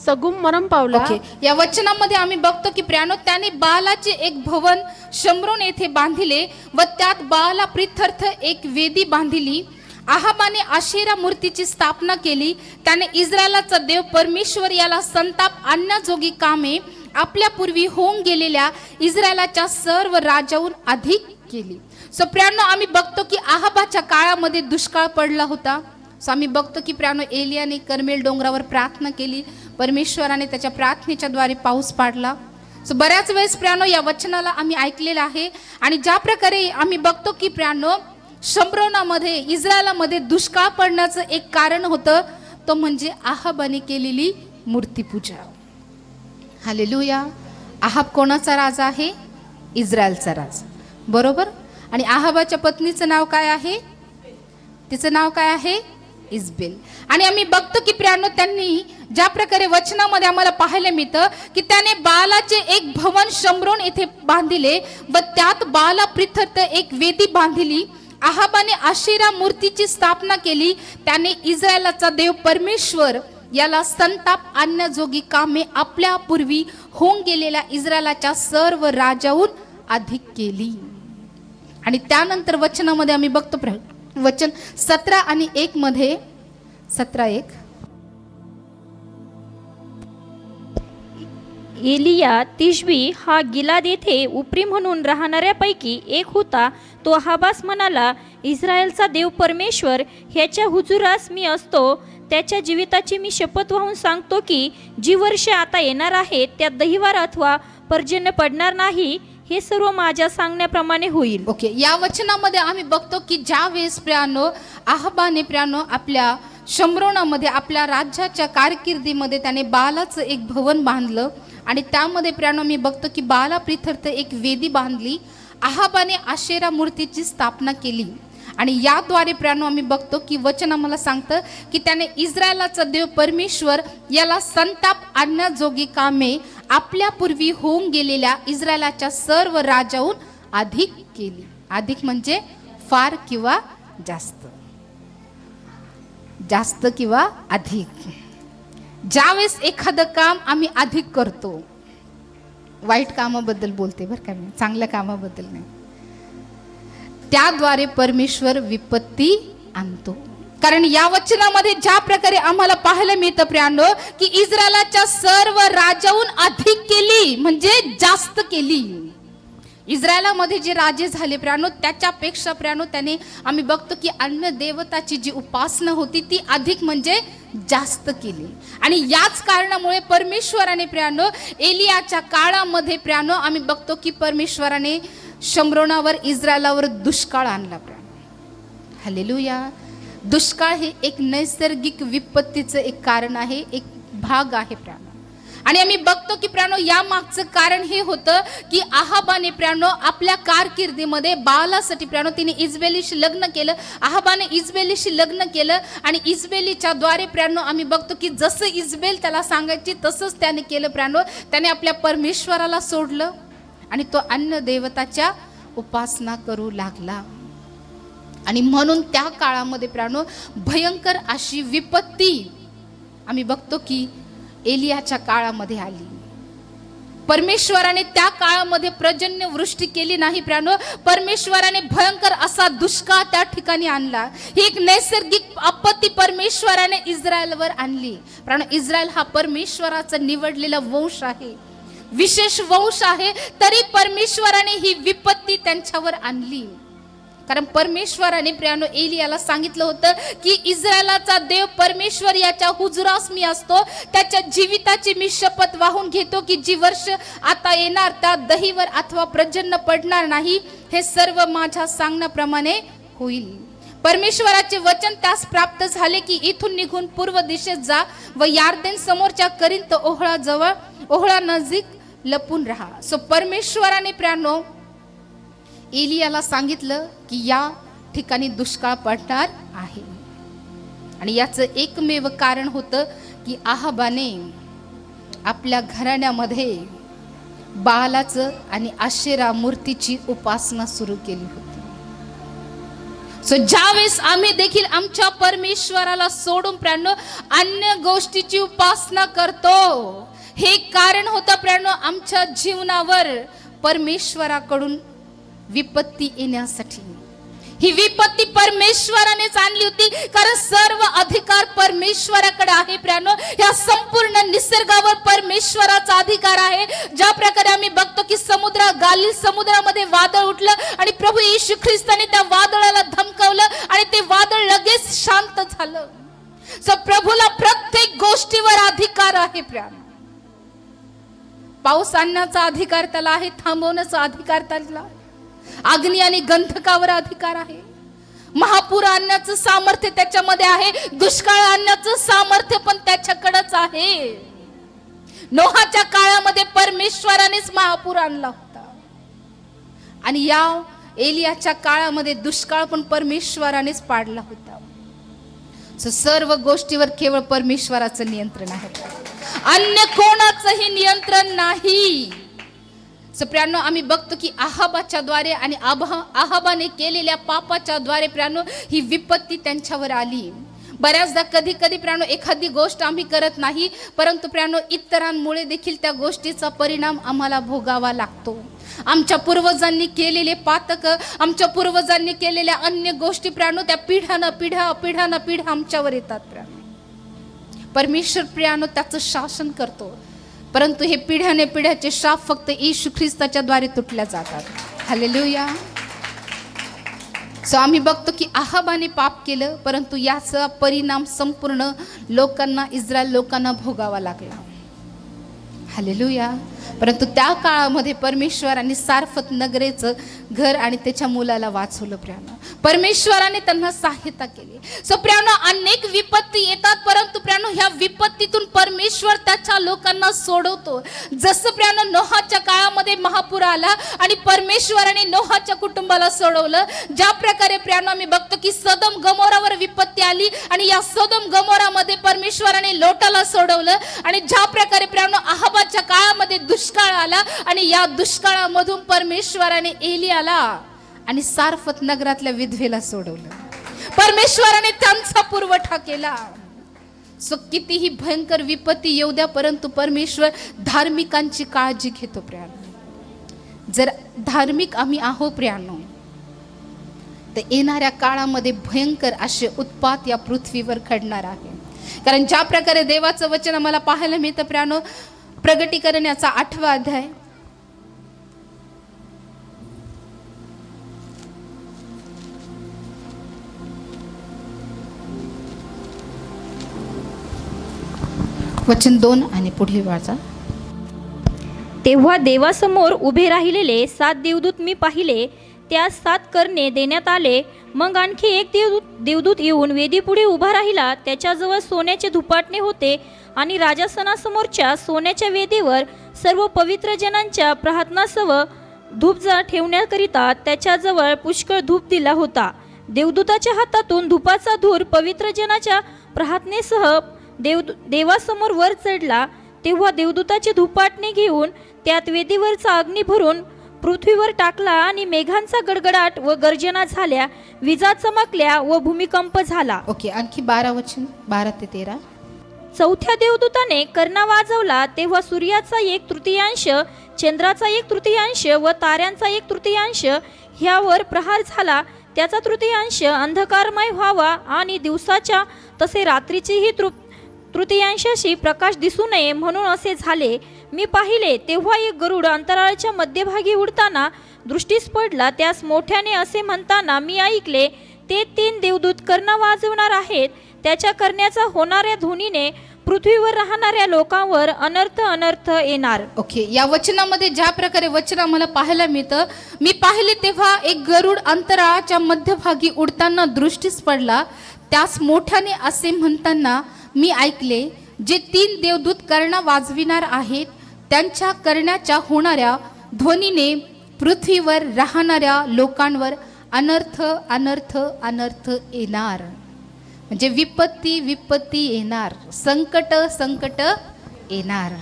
सगुम मरण पावला. ओके, या वचनामध्ये आम्ही बघतो की प्रियानो, त्याने बालाचे एक भवन शम्रोन येथे बांधिले व त्यात बाला प्रीत्यर्थ एक वेदी बांधिली. आहाबाने आशेरा मूर्तीची स्थापना केली. त्याने इस्रायलाचा देव परमेश्वर याला संताप आणण्याजोगी कामे आपल्या पूर्वी होऊन गेलेल्या इस्रायलाच्या सर्व राजाहून अधिक केली. सो प्रियानो, आम्ही बघतो की आहाबाच्या काळामध्ये दुष्काळ पडला होता. सो आम्ही बघतो की प्रियानो, एलियाने कर्मेल डोंगरावर प्रार्थना केली. परमेश्वराने त्याच्या प्रार्थनेच्या द्वारे पाऊस पाडला. सो बऱ्याच वेळेस प्रियानो या वचनाला आम्ही ऐकलेलं आहे. आणि ज्या प्रकारे आम्ही बघतो की प्रियानो, शम्रोनामध्ये इस्रायलामध्ये दुष्काळ पडण्याचं एक कारण होतं, तो म्हणजे आहाबाने केलेली मूर्तीपूजा. हालेलुया. आहाब कोणाचा राजा आहे? इस्रायलचा राजा, बरोबर. आणि आहाबाच्या पत्नीचं नाव काय आहे? तिचं नाव काय आहे? इजबेल. आणि आम्ही बघतो की प्रियानो, त्यांनी ज्या प्रकारे वचनामध्ये आम्हाला पाहायला मिळतं की त्याने बालाचे एक भवन शम्रोन येथे बांधिले व त्यात बाला प्रीत्यर्थ एक वेदी बांधिली. आहाबाने आशेरा मूर्तीची स्थापना केली. त्याने इस्रायलाचा देव परमेश्वर याला संताप आणण्याजोगी कामे आपल्या पूर्वी होऊन गेलेल्या इस्रायलाच्या सर्व राजाहून अधिक केली. आणि त्यानंतर वचनामध्ये आम्ही बघतो वचन 17 आणि 1 मध्ये 17:1. एलिया तिशबी हा गिलाद येथे उपरी म्हणून राहणाऱ्यापैकी एक होता. तो अहाबास म्हणाला, इस्रायलचा देव परमेश्वर ह्याच्या हुजुरास मी असतो, त्याच्या जीविताची मी शपथ वाहून सांगतो की जी वर्षे आता येणार आहेत त्यात दहिवार अथवा पर्जन्य पडणार नाही. हे सर्व माझ्या सांगण्याप्रमाणे होईल. ओके, या वचनामध्ये आम्ही बघतो की ज्या वेळेस प्रियानो आहाबाने प्रियानो आपल्या शम्रोनामध्ये आपल्या राज्याच्या कारकिर्दीमध्ये त्याने बालाचं एक भवन बांधलं आणि त्यामध्ये प्रियानो मी बघतो की बाला प्रीत्यर्थ एक वेदी बांधली. आहाबाने आशेरा मूर्तीची स्थापना केली आणि याद्वारे प्रियानो आम्ही बघतो की वचन आम्हाला सांगतं की त्याने इस्रायलाचा देव परमेश्वर याला संताप आणण्याजोगी कामे आपल्या पूर्वी होऊन गेलेल्या इस्रायलाच्या सर्व राजाहून अधिक केली. अधिक म्हणजे फार किंवा जास्त, जास्त किंवा अधिक. ज्यावेळेस एखादं काम आम्ही अधिक करतो, वाईट कामाबद्दल बोलते बरं का मी, चांगल्या कामाबद्दल नाही, त्याद्वारे परमेश्वर विपत्ती आणतो. कारण या वचनामध्ये ज्या प्रकारे आम्हाला पाहायला मिळतं प्रियानो की इस्रायलाच्या सर्व राजाहून अधिक केली म्हणजे जास्त केली. इस्रायलामध्ये जे राजे झाले प्रियानो त्याच्यापेक्षा प्रियानो त्याने आम्ही बघतो की अन्य देवताची जी उपासना होती ती अधिक म्हणजे जास्त केली. आणि याच कारणामुळे परमेश्वराने प्रियानो एलियाच्या काळामध्ये प्रियानो आम्ही बघतो की परमेश्वराने शम्रोनावर इस्रायलावर दुष्काळ आणला प्रियानो. हालेलुया. दुष्काळ हे एक नैसर्गिक विपत्तीचं एक कारण आहे, एक भाग आहे प्रियानो. आणि आम्ही बघतो की प्रियानो या मागचं कारण हे होतं की आहाबाने प्रियानो आपल्या कारकिर्दीमध्ये बालासाठी प्रियानो तिने इजबेलीशी लग्न केलं. आहाबाने इजबेलीशी लग्न केलं आणि इजबेलीच्या द्वारे प्रियानो आम्ही बघतो की जसं इजबेल त्याला सांगायची तसंच त्याने केलं प्रियानो. त्याने आपल्या परमेश्वराला सोडलं आणि तो अन्य देवताच्या उपासना करू लागला. आणि म्हणून त्या काळामध्ये प्रियानो भयंकर अशी विपत्ती आम्ही बघतो की एलियाच्या काळामध्ये आली. परमेश्वराने त्या काळामध्ये पर्जन्य वृष्टी केली नाही प्रियानो, परमेश्वराने भयंकर असा दुष्काळ त्या ठिकाणी आणला. ही एक नैसर्गिक आपत्ती परमेश्वराने इस्रायलवर आणली. प्रियानो इस्रायल हा परमेश्वराचा निवडलेला वंश आहे, विशेष वंश आहे, तरी परमेश्वराने ही विपत्ती त्यांच्यावर आणली. कारण परमेश्वराने प्रियानो एलियाला सांगितलं होतं की इस्रायलाचा देव परमेश्वर याच्या हुजुरास मी असतो, त्याच्या जीविताची मी शपथ वाहून घेतो की जी वर्ष आता येणार त्यात दहीवर अथवा प्रजन्न पडणार नाही, हे सर्व माझ्या सांगण्याप्रमाणे होईल. परमेश्वराचे वचन त्यास प्राप्त झाले की इथून निघून पूर्व दिशेत जा व यार्देन समोरच्या करिंत ओहळा नजीक लपून राहा. सो परमेश्वराने प्रियानो एलियाला सांगितलं की या ठिकाणी दुष्काळ पडणार आहे. आणि याचं एकमेव कारण होतं की आहाबाने आपल्या घराण्यामध्ये बालाचं आणि आशेरा मूर्तीची उपासना सुरू केली होती. सो ज्यावेळेस आम्ही देखील आमच्या परमेश्वराला सोडून प्रियानो अन्य गोष्टीची उपासना करतो, हे कारण होतं प्रियानो आमच्या जीवनावर परमेश्वराकडून विपत्ती येण्यासाठी. ही विपत्ती परमेश्वरानेच आणली होती, कारण सर्व अधिकार परमेश्वराकडे आहे प्रियानो. या संपूर्ण निसर्गावर परमेश्वराचा अधिकार आहे. ज्या प्रकारे आम्ही बघतो की गालिल समुद्रामध्ये वादळ उठलं आणि प्रभू येशू ख्रिस्ताने त्या वादळाला धमकावलं आणि ते वादळ लगेच शांत झालं. सो प्रभूला प्रत्येक गोष्टीवर अधिकार आहे प्रियानो. पाऊस आणण्याचा अधिकार त्याला आहे, थांबवण्याचा अधिकार त्याला आहे. अग्नी आणि गंधकावर अधिकार आहे. महापूर आणण्याचं सामर्थ्य त्याच्यामध्ये आहे. दुष्काळ आणण्याचं सामर्थ्य पण त्याच्याकडेच आहे. नोहाच्या काळामध्ये परमेश्वरानेच महापूर आणला होता आणि या एलियाच्या काळामध्ये दुष्काळ पण परमेश्वरानेच पाडला होता. सर्व गोष्टीवर केवळ परमेश्वराचं नियंत्रण आहे, अन्य कोणाचंही नियंत्रण नाही. प्रियानो आम्ही बघतो की आहाबाच्या द्वारे आणि आहाबाने केलेल्या पापाच्या द्वारे प्रियानो ही विपत्ती त्यांच्यावर आली. बऱ्याचदा कधी प्रियानो एखादी गोष्ट आम्ही करत नाही, परंतु प्रियानो इतरांमुळे देखील त्या गोष्टीचा परिणाम आम्हाला भोगावा लागतो. आमच्या पूर्वजांनी केलेले पातक, आमच्या पूर्वजांनी केलेल्या अन्य गोष्टी प्रियानो त्या पिढ्या आमच्यावर येतात प्रियानो. परमेश्वर प्रियानो त्याचं शासन करतो, परंतु हे पिढ्याचे शाप फक्त येशू ख्रिस्ताच्या द्वारे तुटल्या जातात. हालेलुया. सो आम्ही बघतो की आहाबाने पाप केलं, परंतु याचा परिणाम संपूर्ण लोकांना, इस्रायल लोकांना भोगावा लागला. हालेलुया. परंतु त्या काळामध्ये परमेश्वराने सारफत नगरेचं घर आणि त्याच्या मुलाला वाचवलं प्रियानो. परमेश्वराने त्यांना सहायता केली. सो प्रियानो अनेक विपत्ती येतात, परंतु प्रियानो ह्या विपत्तीतून परमेश्वर त्याच्या लोकांना सोडवतो. जसं प्रियानो नोहाच्या काळामध्ये महापूर आला आणि परमेश्वराने नोहाच्या कुटुंबाला सोडवलं, ज्या प्रकारे प्रियानो आम्ही बघतो की सदम गमोरावर विपत्ती आली आणि या सदम गमोरामध्ये परमेश्वराने लोटाला सोडवलं. आणि ज्या प्रकारे प्रियानो आहाबाच्या काळामध्ये दुष्काळ आला आणि या दुष्काळामधून परमेश्वराने एलियाला आणि सारफत नगरातल्या विधवेला सोडवलं. परमेश्वराने त्यांचा पुरवठा केला. सो कितीही भयंकर विपत्ती येऊ द्या, परंतु परमेश्वर धार्मिकांची काळजी घेतो प्रियानो. जर धार्मिक आम्ही आहो प्रियानो, तर येणाऱ्या काळामध्ये भयंकर असे उत्पात या पृथ्वीवर घडणार आहे. कारण ज्या प्रकारे देवाचं वचन आम्हाला पाहायला मिळतं प्रियानो, प्रगटीकरण याचा 8वा अध्याय वचन 2 आणि पुढे वाचा. तेव्हा देवासमोर उभे राहिलेले 7 देवदूत मी पाहिले. त्या 7 करणे देण्यात आले. मग आणखी एक देवदूत येऊन वेदीपुढे उभा राहिला. त्याच्याजवळ सोन्याचे धुपाटणे होते आणि राजासनासमोरच्या सोन्याच्या वेदीवर सर्व पवित्र जनांच्या प्रार्थनासह धूप ठेवण्याकरिता त्याच्याजवळ पुष्कळ धूप दिला होता. देवदूताच्या हातातून धुपाचा धूर पवित्र जनाच्या प्रार्थनेसह देवासमोर वर चढला. तेव्हा देवदूताचे धुपाटणे घेऊन त्यात वेदीवरचा अग्नी भरून पृथ्वीवर टाकला आणि मेघांचा गडगडाट व गर्जना झाल्या, विजा चमकल्या व भूमिकंप झाला. ओके, आणखी 12 वचन 12 ते 13. चौथ्या देवदूताने कर्णा वाजवला. तेव्हा सूर्याचा 1/3, चंद्राचा 1/3 व ताऱ्यांचा 1/3 ह्यावर प्रहार झाला. त्याचा 1/3 अंधकारमय व्हावा आणि दिवसाच्या तसे रात्रीचीही तृतीयांशाशी प्रकाश दिसू नये म्हणून असे झाले. मी पाहिले तेव्हा एक गरुड अंतराळाच्या मध्यभागी उडताना दृष्टीस पडला. त्यास मोठ्याने असे म्हणताना मी ऐकले, ते 3 देवदूत कर्ण वाजवणार आहेत. त्याच्या करण्याचा होणाऱ्या ध्वनीने पृथ्वीवर राहणाऱ्या लोकांवर अनर्थ येणार. ओके, या वचनामध्ये ज्या प्रकारे वचन आम्हाला पाहायला मिळतं, मी पाहिले तेव्हा एक गरुड अंतराळाच्या मध्यभागी उडताना दृष्टीस पडला. त्यास मोठ्याने असे म्हणताना मी ऐकले, जे 3 देवदूत कर्ण वाजविणार आहेत, त्यांच्या करण्याच्या होणाऱ्या ध्वनीने पृथ्वीवर राहणाऱ्या लोकांवर अनर्थ येणार. म्हणजे विपत्ती येणार, संकट येणार.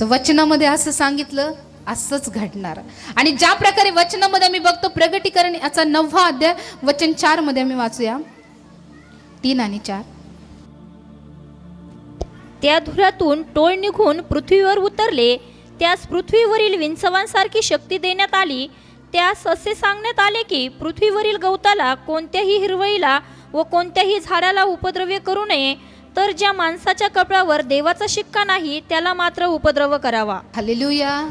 वचनामध्ये असं सांगितलं, असंच घडणार. आणि ज्या प्रकारे वचनामध्ये आम्ही बघतो, प्रगटीकरण याचा 9वा अध्याय वचन 4 मध्ये आम्ही वाचूया, 3 आणि 4. त्या धुरातून टोळ निघून पृथ्वीवर उतरले. त्यास पृथ्वीवरील विंचवांसारखी शक्ती देण्यात आली. त्यास असे सांगण्यात आले की पृथ्वीवरील गवताला, कोणत्याही हिरवळीला व कोणत्याही झाडाला उपद्रव करू नये, तर ज्या माणसाच्या कपडावर देवाचा शिक्का नाही त्याला मात्र उपद्रव करावा. हालेलुया.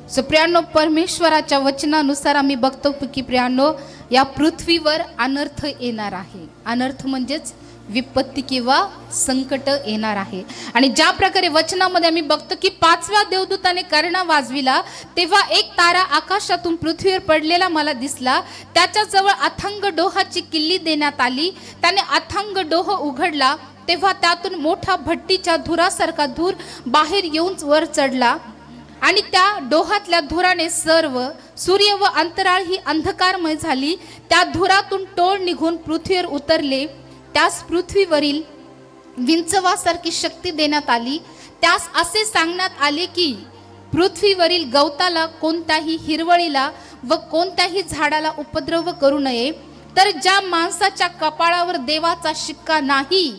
सो प्रियानो, परमेश्वराच्या वचनानुसार आम्ही बघतो की प्रियानो, या पृथ्वीवर अनर्थ येणार आहे. अनर्थ म्हणजेच विपत्ती किंवा संकट येणार आहे. आणि ज्या प्रकारे वचनामध्ये आम्ही बघतो की 5व्या देवदूताने कर्ण वाजविला, तेव्हा एक तारा आकाशातून पृथ्वीवर पडलेला मला दिसला. त्याच्याजवळ अथांग डोहाची किल्ली देण्यात आली. त्याने अथांग डोह उघडला, तेव्हा त्यातून मोठा भट्टीच्या धुरासारखा धूर बाहेर येऊन वर चढला. आणि त्या डोहातल्या धुराने सर्व सूर्य व अंतराळ ही अंधकारमय झाली. त्या धुरातून टोळ निघून पृथ्वीवर उतरले. त्यास पृथ्वीवरील विंचवासारखी शक्ती देण्यात आली. त्यास असे सांगण्यात आले की पृथ्वीवरील गवताला, कोणत्याही हिरवळीला व कोणत्याही झाडाला उपद्रव करू नये, तर ज्या माणसाच्या कपाळावर देवाचा शिक्का नाही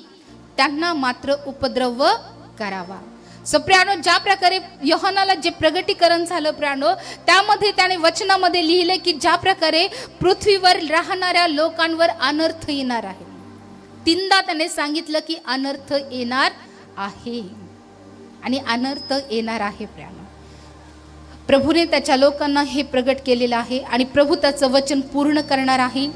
त्यांना मात्र उपद्रव करावा. सो प्रियानो, ज्या प्रकारे योहानाला जे प्रगटीकरण झालं प्रियानो, त्यामध्ये त्याने वचनामध्ये लिहिले की ज्या प्रकारे पृथ्वीवर राहणाऱ्या लोकांवर अनर्थ येणार आहे. 3दा त्याने सांगितलं की अनर्थ येणार आहे आणि अनर्थ येणार आहे. प्रियानो, प्रभूने त्याच्या लोकांना हे प्रगट केलेलं आहे आणि प्रभू त्याचं वचन पूर्ण करणार आहे.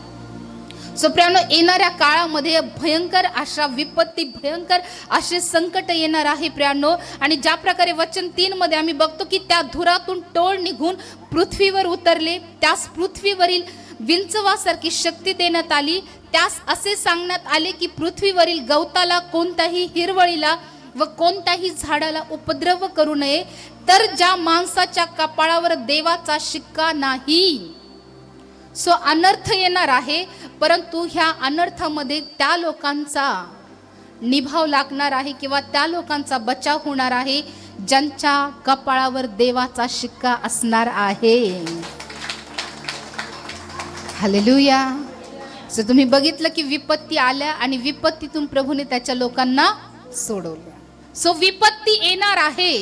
सो प्रियानो, येणाऱ्या काळामध्ये भयंकर अशा विपत्ती, भयंकर असे संकट येणार आहे प्रियानो. आणि ज्या प्रकारे वचन 3 मध्ये आम्ही बघतो की त्या धुरातून टोळ निघून पृथ्वीवर उतरले. त्यास पृथ्वीवरील विंचवासारखी शक्ती देण्यात आली. त्यास असे सांगण्यात आले की पृथ्वीवरील गवताला, कोणत्याही हिरवळीला व कोणत्याही झाडाला उपद्रव करू नये, तर ज्या माणसाच्या कपाळावर देवाचा शिक्का नाही. सो अनर्थ येणार आहे, परंतु ह्या अनर्थामध्ये त्या लोकांचा निभाव लागणार आहे किंवा त्या लोकांचा बचाव होणार आहे ज्यांच्या कपाळावर देवाचा शिक्का असणार आहे. हालेलुया. सो तुम्ही बघितलं की विपत्ती आल्या आणि विपत्तीतून प्रभूने त्याच्या लोकांना सोडवलं. सो विपत्ती येणार आहे,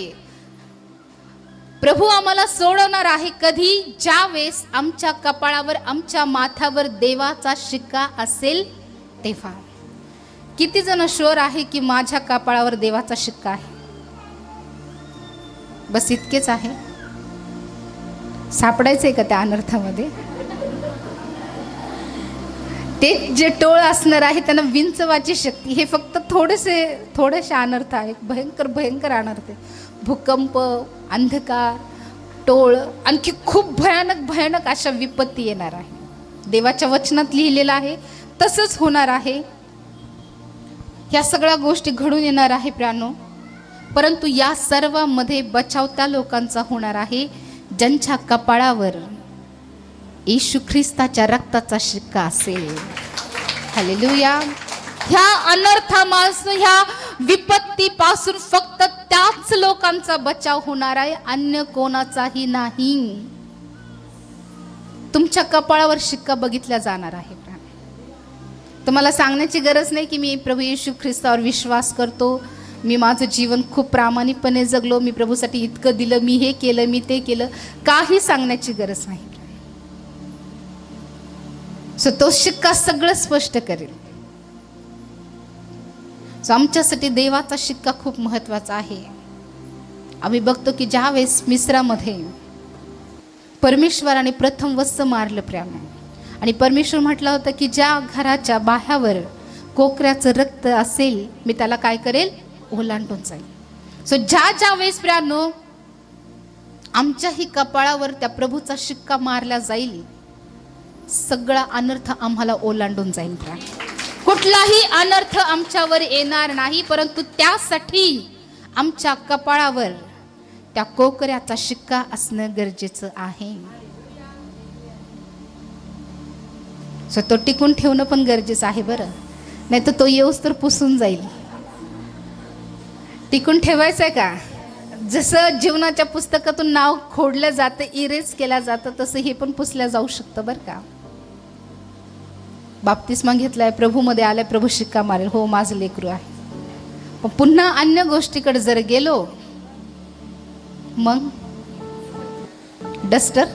प्रभू आम्हाला सोडवणार आहे. कधी? ज्या वेळेस आमच्या कपाळावर, आमच्या माथ्यावर देवाचा शिक्का असेल तेव्हा. किती जण शुअर आहे की माझ्या कपाळावर देवाचा शिक्का आहे? बस इतकेच आहे. सापडायचंय का त्या अनर्थामध्ये? ते जे टोळ असणार आहे त्यांना विंचवाची शक्ती. हे फक्त थोडेसे अनर्थ आहे, भयंकर अनर्थ आहे. भूकंप, अंधकार, टोळ, आणखी खूप भयानक अशा विपत्ती येणार आहे. देवाच्या वचनात लिहिलेलं आहे, तसंच होणार आहे. ह्या सगळ्या गोष्टी घडून येणार आहे प्रियानो. परंतु या सर्वांमध्ये बचाव त्या लोकांचा होणार आहे ज्यांच्या कपाळावर येशू ख्रिस्ताच्या रक्ताचा शिक्का असेल. हालेलुया. ह्या अनर्थापासून, ह्या विपत्तीपासून फक्त त्याच लोकांचा बचाव होणार आहे, अन्य कोणाचाही नाही. तुमच्या कपाळावर शिक्का बघितला जाणार आहे. तुम्हाला सांगण्याची गरज नाही की मी प्रभू येशू ख्रिस्तावर विश्वास करतो, मी माझं जीवन खूप प्रामाणिकपणे जगलो, मी प्रभूसाठी इतकं दिलं, मी हे केलं, मी ते केलं. काही सांगण्याची गरज नाही. सो तो शिक्का सगळं स्पष्ट करेल. सो आमच्यासाठी देवाचा शिक्का खूप महत्वाचा आहे. आम्ही बघतो की ज्या वेळेस मिस्रामध्ये परमेश्वराने प्रथम वस्त्र मारलं प्रेम, आणि परमेश्वर म्हटलं होतं की ज्या घराच्या बाह्यावर कोकऱ्याचं रक्त असेल मी त्याला काय करेल, ओलांडून जाईल. सो ज्या वेळेस प्रियानो आमच्याही कपाळावर त्या प्रभूचा शिक्का मारला जाईल, सगळा अनर्थ आम्हाला ओलांडून जाईल. कुठलाही अनर्थ आमच्यावर येणार नाही, परंतु त्यासाठी आमच्या कपाळावर त्या कोकऱ्याचा शिक्का असणं गरजेचं आहे. सो तो टिकून ठेवणं पण गरजेचं आहे बरं, नाही तर तो येऊस तर पुसून जाईल. टिकून ठेवायचं आहे का? जसं जीवनाच्या पुस्तकातून नाव खोडलं जातं, इरेज केलं जातं, तसं हे पण पुसलं जाऊ शकतं बरं का. बाप्तिस्मा घेतलाय, प्रभूमध्ये आलाय, प्रभू शिक्का मारेल, हो माझं लेकरू आहे. पण पुन्हा अन्य गोष्टीकडे जर गेलो मग डस्टर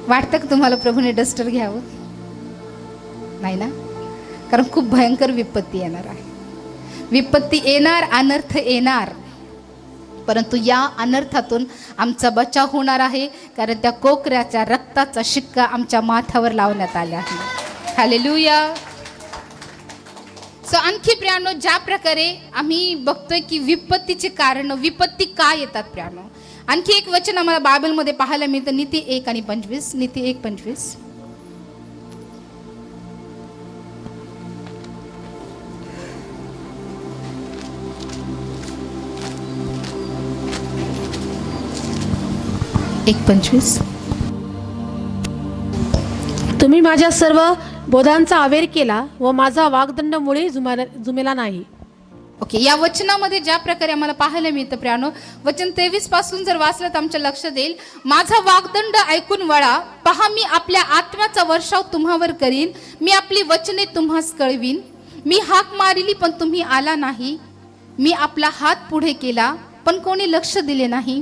वाटतं का तुम्हाला प्रभूने डस्टर घ्यावं? नाही ना, कारण खूप भयंकर विपत्ती येणार आहे. विपत्ती येणार, अनर्थ येणार, परंतु या अनर्थातून आमचा बचाव होणार आहे, कारण त्या कोकऱ्याच्या रक्ताचा शिक्का आमच्या माथ्यावर लावण्यात आला आहे. हालेलुया. सो आणखी प्रियानो, ज्या प्रकारे आम्ही बघतोय की विपत्तीचे कारण, विपत्ती काय येतात प्रियानो, आणखी एक वचन आम्हाला बायबलमध्ये पाहायला मिळतं. नीती 1:25. नीती 1:25. तुम्ही माझ्या सर्व बोधांचा आवेर केला व माझा वाग्दंड मुळे जुमेला नाही. ओके, या वचनामध्ये ज्या प्रकारे आम्हाला पाहायला मिळतं प्रियानो, वचन 23 पासून जर वाचलं तर आमच्या लक्षात येईल. माझा वाग्दंड ऐकून वळा, पहा मी आपल्या आत्म्याचा वर्षाव तुम्हावर करीन, मी आपली वचने तुम्हास कळवीन. मी हाक मारिली पण तुम्ही आला नाही, मी आपला हात पुढे केला पण कोणी लक्ष दिले नाही.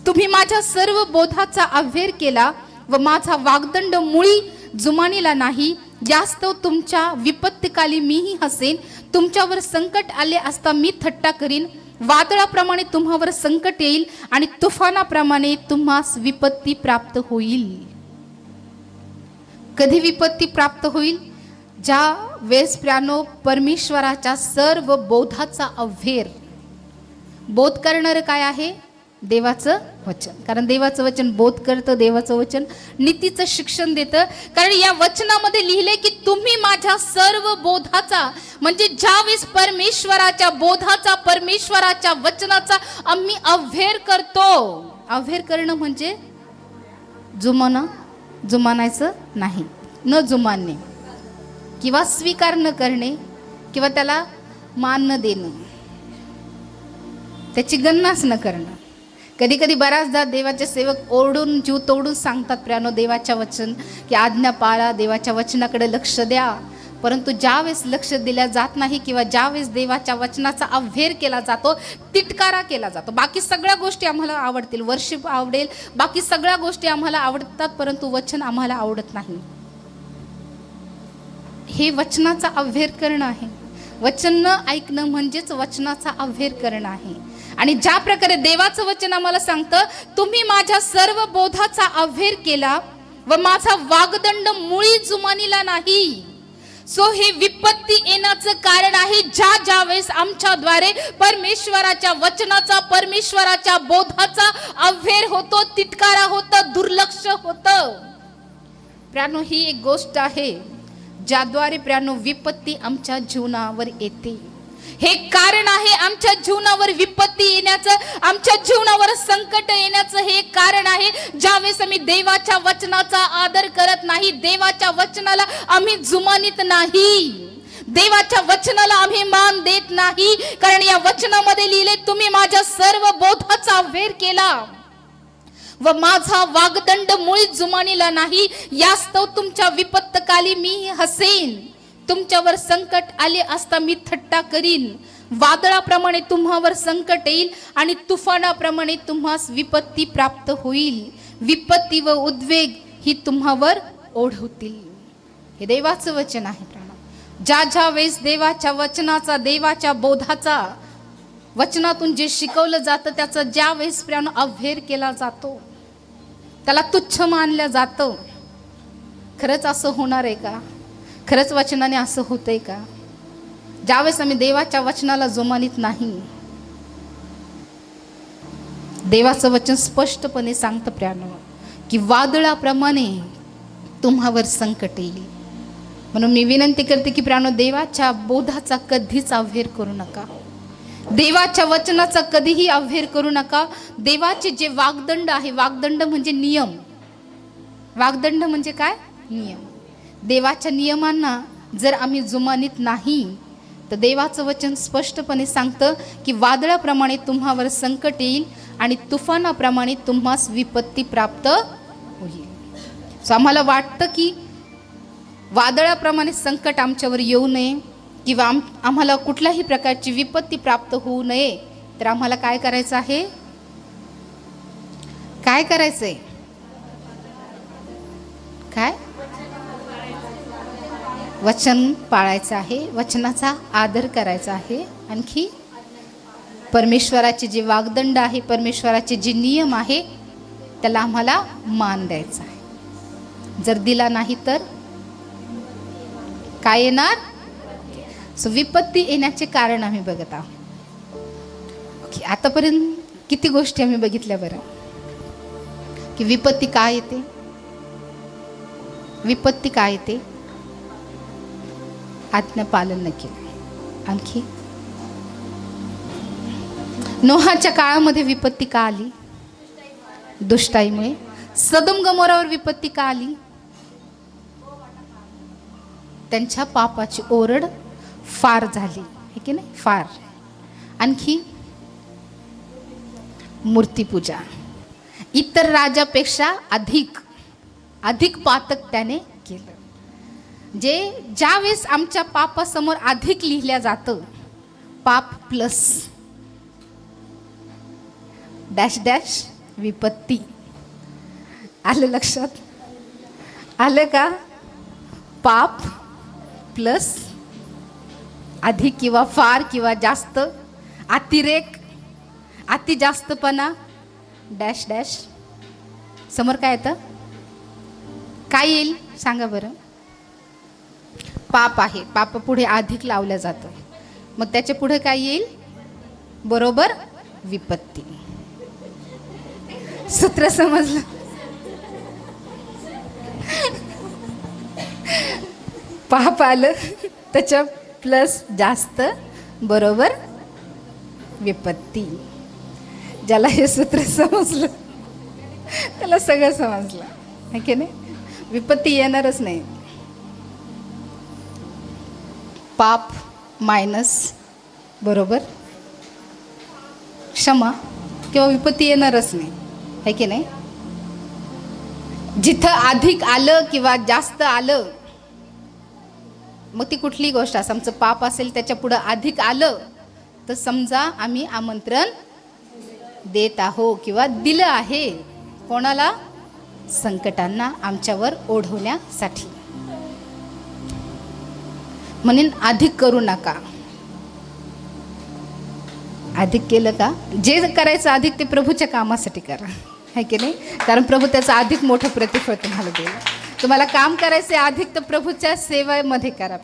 तुम्ही माझ्या सर्व बोधाचा अव्हेर केला व माझा वाग्दंड मुळी जुमानीला नाही. जास्त तुमच्या विपत्तीकाली मीही हसेन, तुमच्यावर संकट आले असता मी थट्टा करीन. वादळाप्रमाणे तुम्हावर संकट येईल आणि तुफानाप्रमाणे तुम्हास विपत्ती प्राप्त होईल. कधी विपत्ती प्राप्त होईल? ज्या वेळेस प्रियानो परमेश्वराच्या सर्व बोधाचा अव्हेर, बोध करणारं काय आहे? देवाचं वचन. कारण देवाचं वचन बोध करतं, देवाचं वचन नीतीचं शिक्षण देतं. कारण या वचनामध्ये लिहिले की तुम्ही माझ्या सर्व बोधाचा, म्हणजे ज्यावेळेस परमेश्वराच्या बोधाचा, परमेश्वराच्या वचनाचा आम्ही अव्हेर करतो. अव्हेर करणं म्हणजे जुमानायचं नाही, न जुमानणे किंवा स्वीकार न करणे किंवा त्याला मान न देणं, त्याची गणनाच न करणं. कधी कधी बऱ्याचदा देवाचे सेवक ओरडून जीव तोडून सांगतात प्रियानो देवाच्या वचन की आज्ञा पाळा, देवाच्या वचनाकडे लक्ष द्या. परंतु ज्यावेळेस लक्ष दिल्या जात नाही किंवा ज्यावेळेस देवाच्या वचनाचा अव्हेर केला जातो, तिटकारा केला जातो. बाकी सगळ्या गोष्टी आम्हाला आवडतील, वर्शिप आवडेल, बाकी सगळ्या गोष्टी आम्हाला आवडतात, परंतु वचन आम्हाला आवडत नाही. हे वचनाचा अव्हेर करणं आहे. वचन न ऐकणं म्हणजेच वचनाचा अव्हेर करणं आहे. आणि ज्या प्रकारे देवाचं वचन आम्हाला सांगतं, तुम्ही माझ्या सर्व बोधाचा अव्हेर केला व माझा वागदंड मुळी जुमानीला नाही. सो हे विपत्ती येण्याचं कारण आहे ज्या वेळेस आमच्याद्वारे परमेश्वराच्या वचनाचा, परमेश्वराच्या बोधाचा अव्हेर होतो, तिटकारा होतं, दुर्लक्ष होतं. प्रियानो, ही एक गोष्ट आहे ज्याद्वारे प्रियानो विपत्ती आमच्या जीवनावर येते. हे कारण आहे आमच्या जीवनावर विपत्ती येण्याचं, आमच्या जीवनावर संकट येण्याचं. हे कारण आहे ज्यावेळेस आम्ही देवाच्या वचनाचा आदर करत नाही, देवाच्या वचनाला आम्ही जुमानीत नाही, देवाच्या वचनाला आम्ही मान देत नाही. कारण या वचनामध्ये लिहिले, तुम्ही माझ्या सर्व बोधाचा अव्हेर केला व माझा वागदंड मुळीच जुमानीला नाही. यास्तव तुमच्या विपत्तकाली मी हसेन, तुमच्यावर संकट आले असता मी थट्टा करीन. वादळाप्रमाणे तुम्हावर संकट येईल आणि तुफानाप्रमाणे तुम्हास विपत्ती प्राप्त होईल. विपत्ती व उद्वेग ही तुम्हावर ओढवतील. हे देवाचं वचन आहे. ज्या वेळेस देवाच्या वचनाचा, देवाच्या बोधाचा वचनातून जे शिकवलं जातं त्याचं ज्या वेळेस प्रियानो अवहेर केला जातो, त्याला तुच्छ मानलं जातं. खरंच असं होणार आहे का? खरंच वचनाने असं होतंय का? ज्यावेळेस आम्ही देवाच्या वचनाला जुमानीत नाही, देवाचं वचन स्पष्टपणे सांगतं प्रियानो की वादळाप्रमाणे तुम्हावर संकट येईल. म्हणून मी विनंती करते की प्रियानो, देवाच्या बोधाचा कधीच अवहेर करू नका. देवाच्या वचनाचा कधीही अवहेर करू नका. देवाचे जे वाग्दंड आहे, वाग्दंड म्हणजे नियम. वाग्दंड म्हणजे काय? नियम. देवाच्या नियमांना जर आम्ही जुमानीत नाही तर देवाचं वचन स्पष्टपणे सांगतं की वादळाप्रमाणे तुम्हावर संकट येईल आणि तुफानाप्रमाणे तुम्हास विपत्ती प्राप्त होईल. सो आम्हाला वाटतं की वादळाप्रमाणे संकट आमच्यावर येऊ नये किंवा आम्हाला कुठल्याही प्रकारची विपत्ती प्राप्त होऊ नये, तर आम्हाला काय करायचं आहे? काय करायचंय? काय? वचन पाळायचं आहे, वचनाचा आदर करायचा आहे. आणखी परमेश्वराचे जे वाग्दंड आहे, परमेश्वराचे जे नियम आहे, त्याला आम्हाला मान द्यायचा आहे. जर दिला नाही तर काय येणार? सो विपत्ती येण्याचे कारण आम्ही बघत आहोत. ओके, आतापर्यंत किती गोष्टी आम्ही बघितल्या बरं, की विपत्ती काय येते? विपत्ती काय येते? आज्ञा पालन न केलं. आणखी नोहाच्या काळामध्ये विपत्ती का आली? दुष्टाईमुळे. सदोम गमोरावर विपत्ती का आली? त्यांच्या पापाची ओरड फार झाली, हे की नाही? फार. आणखी मूर्तीपूजा. इतर राजापेक्षा अधिक पातक त्याने केलं. ज्यावेळेस आमच्या पापासमोर अधिक लिहिल्या जातं, पाप प्लस डॅश डॅश विपत्ती. आलं लक्षात? आलं का? पाप प्लस अधिक किंवा फार किंवा जास्त, अतिरेक, अति जास्तपणा, डॅश डॅश. समोर काय येतं? काय येईल सांगा बरं? पाप आहे. पाप पुढे अधिक लावलं जातं, मग त्याच्या पुढे काय येईल? बरोबर, विपत्ती. सूत्र समजलं? पाप आलं त्याच्या प्लस जास्त, बरोबर विपत्ती. ज्याला हे सूत्र समजलं त्याला सगळं समजलं, है की नाही? विपत्ती येणारच नाही. पाप मायनस बरोबर क्षमा किंवा विपत्ती येणारच नाही, है की नाही? जिथं अधिक आलं किंवा जास्त आलं, मग ती कुठली गोष्ट असं आमचं पाप असेल त्याच्या पुढं अधिक आलं तर समजा आम्ही आमंत्रण देत आहो किंवा दिलं आहे. कोणाला? संकटांना आमच्यावर ओढवण्यासाठी. म्हणून अधिक करू नका. अधिक केलं का? जे करायचं अधिक ते प्रभूच्या कामासाठी करा, है की नाही? कारण प्रभू त्याचं अधिक मोठं प्रतिफळ तुम्हाला देईल. तुम्हाला काम करायचे अधिक तर प्रभूच्या सेवेमध्ये करा.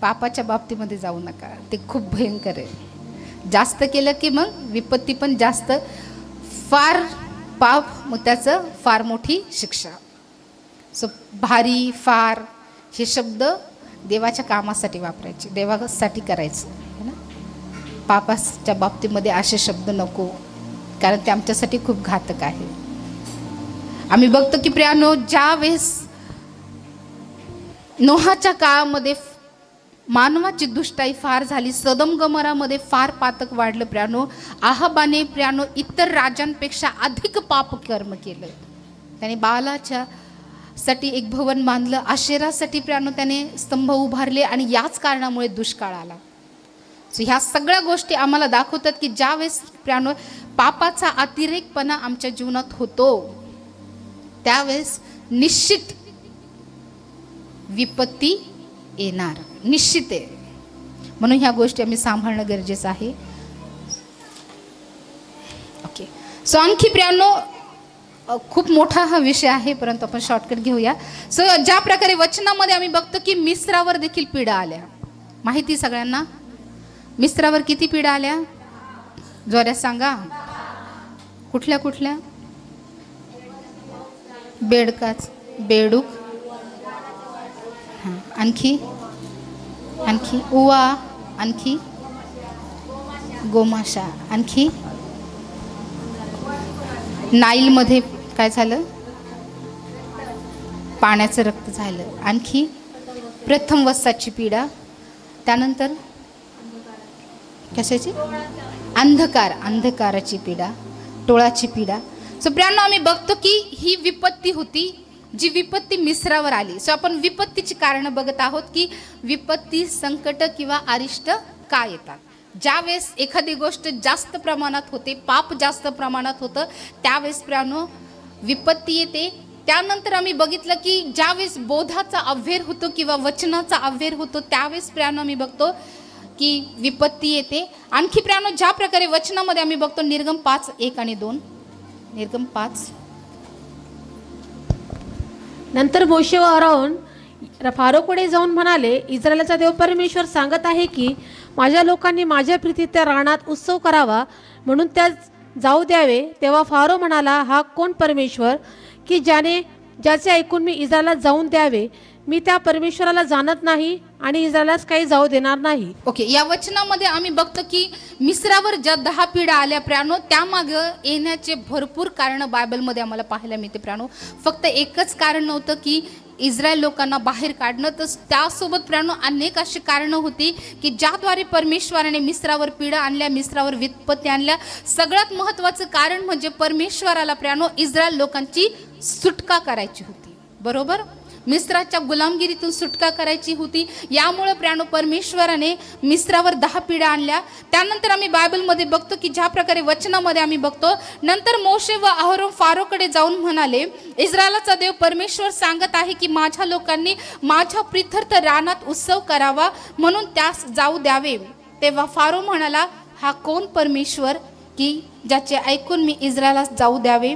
पापाच्या बाबतीमध्ये जाऊ नका, ते खूप भयंकर आहे. जास्त केलं की मग विपत्ती पण जास्त, फार पाप मग त्याचं फार मोठी शिक्षा. सो भारी, फार हे शब्द देवाच्या कामासाठी वापरायचे, देवासाठी करायचं, है ना? पापाच्या बाबतीमध्ये असे शब्द नको, कारण ते आमच्यासाठी खूप घातक आहे. आम्ही बघतो की प्रियानो, ज्या वेळेस नोहाच्या काळामध्ये मानवाची दुष्टाई फार झाली, सदोम गमोरामध्ये फार पातक वाढलं प्रियानो. आहाबाने प्रियानो इतर राजांपेक्षा अधिक पाप कर्म केलं. त्याने बालाच्या साठी एक भवन बांधलं, आशेरासाठी प्रियानो त्याने स्तंभ उभारले आणि याच कारणामुळे दुष्काळ आला. सो ह्या सगळ्या गोष्टी आम्हाला दाखवतात की ज्यावेळेस प्रियानो पापाचा अतिरेकपणा आमच्या जीवनात होतो त्यावेळेस निश्चित विपत्ती येणार, निश्चित आहे. म्हणून ह्या गोष्टी आम्ही सांभाळणं गरजेचं आहे. सो आणखी प्रियांनो खूप मोठा हा विषय आहे, परंतु आपण शॉर्टकट घेऊया. सो ज्या प्रकारे वचनामध्ये आम्ही बघतो की मिस्रावर देखील पीडा आल्या. माहिती सगळ्यांना मिस्रावर किती पीडा आल्या? जोरात सांगा. कुठल्या कुठल्या? बेडकाच, बेडूक, हां, आणखी आणखी उवा, आणखी गोमाशा, आणखी नाईलमध्ये काय झालं? पाण्याचं रक्त झालं. आणखी प्रथम वस्ताची पीडा, त्यानंतर कशाची? अंधकाराची पीडा, टोळाची पीडा. सो प्रियांनो आम्ही बघतो की ही विपत्ती होती, जी विपत्ती मिस्रावर आली. सो आपण विपत्तीची कारणं बघत आहोत की विपत्ती, संकट किंवा अरिष्ट का येतात. ज्यावेळेस एखादी गोष्ट जास्त प्रमाणात होते, पाप जास्त प्रमाणात होतं, त्यावेळेस प्रियांनो विपत्ती येते. त्यानंतर आम्ही बघितलं की ज्यावेळेस बोधाचा अव्हेर होतो किंवा वचनाचा अव्हेर होतो, त्यावेळेस प्रियांनो आम्ही बघतो की विपत्ती येते. आणखी प्रियांनो ज्या प्रकारे वचनामध्ये आम्ही बघतो निर्गम 5:1 आणि 2. निर्गम 5. नंतर मोशे व आरोन फारोकडे जाऊन म्हणाले, इस्रायलचा देव परमेश्वर सांगत आहे की माझ्या लोकांनी माझ्या प्रीतीत त्या रानात उत्सव करावा, म्हणून त्या जाऊ द्यावे. तेव्हा फारो म्हणाला, हा कोण परमेश्वर की ज्याचे ऐकून मी इस्रायला जाऊन द्यावे? मी त्या परमेश्वराला जाणत नाही आणि इस्रायलाच काही जाऊ देणार नाही. ओके, या वचनामध्ये आम्ही बघतो की मिस्रावर ज्या 10 पीडा आल्या प्रियांनो, त्यामागं येण्याचे भरपूर कारणं बायबलमध्ये आम्हाला पाहायला मिळते प्रियांनो. फक्त एकच कारण नव्हतं की इस्रायल लोकांना बाहेर काढणं, तर त्यासोबत प्रियांनो अनेक अशी कारणं होती की ज्याद्वारे परमेश्वराने मिस्रावर पीडा आणल्या, मिस्रावर विपत्ती आणल्या. सगळ्यात महत्त्वाचं कारण म्हणजे परमेश्वराला प्रियांनो इस्रायल लोकांची सुटका करायची होती. बरोबर, मिस्राच्या गुलामगिरीतून सुटका करायची होती. यामुळे प्रियांनो परमेश्वराने मिस्रावर 10 पीडा आणल्या. त्यानंतर आम्ही बायबलमध्ये बघतो की ज्या प्रकारे वचनामध्ये आम्ही बघतो, नंतर मोशे व अहरोन फारोकडे जाऊन म्हणाले, इस्रायलाचा देव परमेश्वर सांगत आहे की माझ्या लोकांनी माझ्या प्रीत्यर्थ रानात उत्सव करावा, म्हणून त्यास जाऊ द्यावे. तेव्हा फारो म्हणाला, हा कोण परमेश्वर की ज्याचे ऐकून मी इस्रायला जाऊ द्यावे?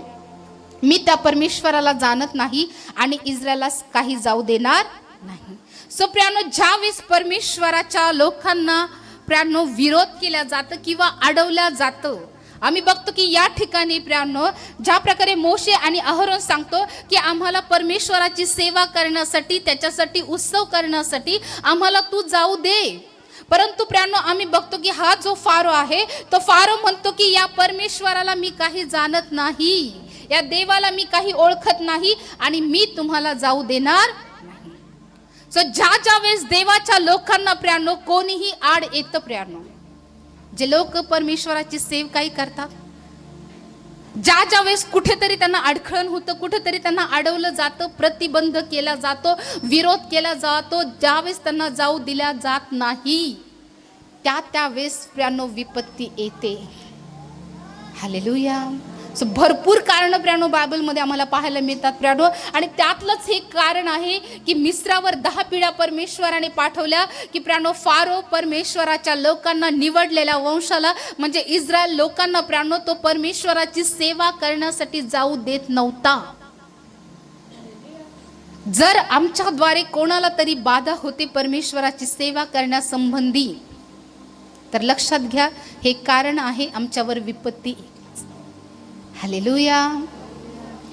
मी त्या परमेश्वराला जाणत नाही आणि इस्रायलास काही जाऊ देणार नाही. सो प्रियांनो ज्यावेळेस परमेश्वराच्या लोकांना प्रियांनो विरोध केला जातं किंवा अडवल्या जातं, आम्ही बघतो की या ठिकाणी प्रियांनो ज्या प्रकारे मोशे आणि अहरोन सांगतो की आम्हाला परमेश्वराची सेवा करण्यासाठी, त्याच्यासाठी उत्सव करण्यासाठी आम्हाला तू जाऊ दे. परंतु प्रियांनो आम्ही बघतो की हा जो फारो आहे, तो फारो म्हणतो की या परमेश्वराला मी काही जाणत नाही, या देवाला मी काही ओळखत नाही आणि मी तुम्हाला जाऊ देणार नाही. सो ज्या वेळेस देवाच्या लोकांना प्रियांनो कोणीही आड येतं प्रियांनो, जे लोक परमेश्वराची सेवकाई करतात, ज्या वेळेस कुठेतरी त्यांना अडखळण होतं, कुठेतरी त्यांना अडवलं जातं, प्रतिबंध केला जातो, विरोध केला जातो, ज्यावेळेस त्यांना जाऊ दिल्या जात नाही, त्यावेळेस प्रियांनो विपत्ती येते. हालेलुया. सो भरपूर कारणं प्रियांनो बायबलमध्ये आम्हाला पाहायला मिळतात प्रियांनो, आणि त्यातलंच हे कारण आहे की मिस्रावर 10 पीडा परमेश्वराने पाठवल्या की प्रियांनो फारो परमेश्वराच्या लोकांना, निवडलेल्या वंशाला म्हणजे इस्रायल लोकांना प्रियांनो तो परमेश्वराची सेवा करण्यासाठी जाऊ देत नव्हता. जर आमच्याद्वारे कोणाला तरी बाधा होते परमेश्वराची सेवा करण्यासंबंधी, तर लक्षात घ्या हे कारण आहे आमच्यावर विपत्ती. हालेलुया.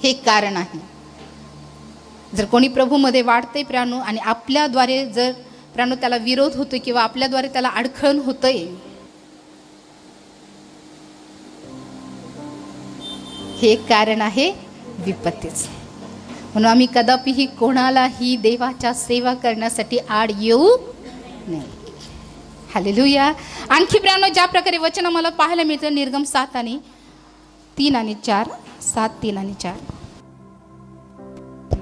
हे कारण आहे. जर कोणी प्रभूमध्ये वाढते प्रियांनो आणि आपल्याद्वारे जर प्रियांनो त्याला विरोध होतोय किंवा आपल्याद्वारे त्याला अडखळण होतंय, हे कारण आहे विपत्तीच. म्हणून आम्ही कदापिही कोणालाही देवाच्या सेवा करण्यासाठी आड येऊ नये. हालेलुया. आणखी प्रियांनो ज्या प्रकारे वचन आम्हाला पाहायला मिळतं निर्गम 7 आणि 3 आणि 4, 7, 3 आणि 4.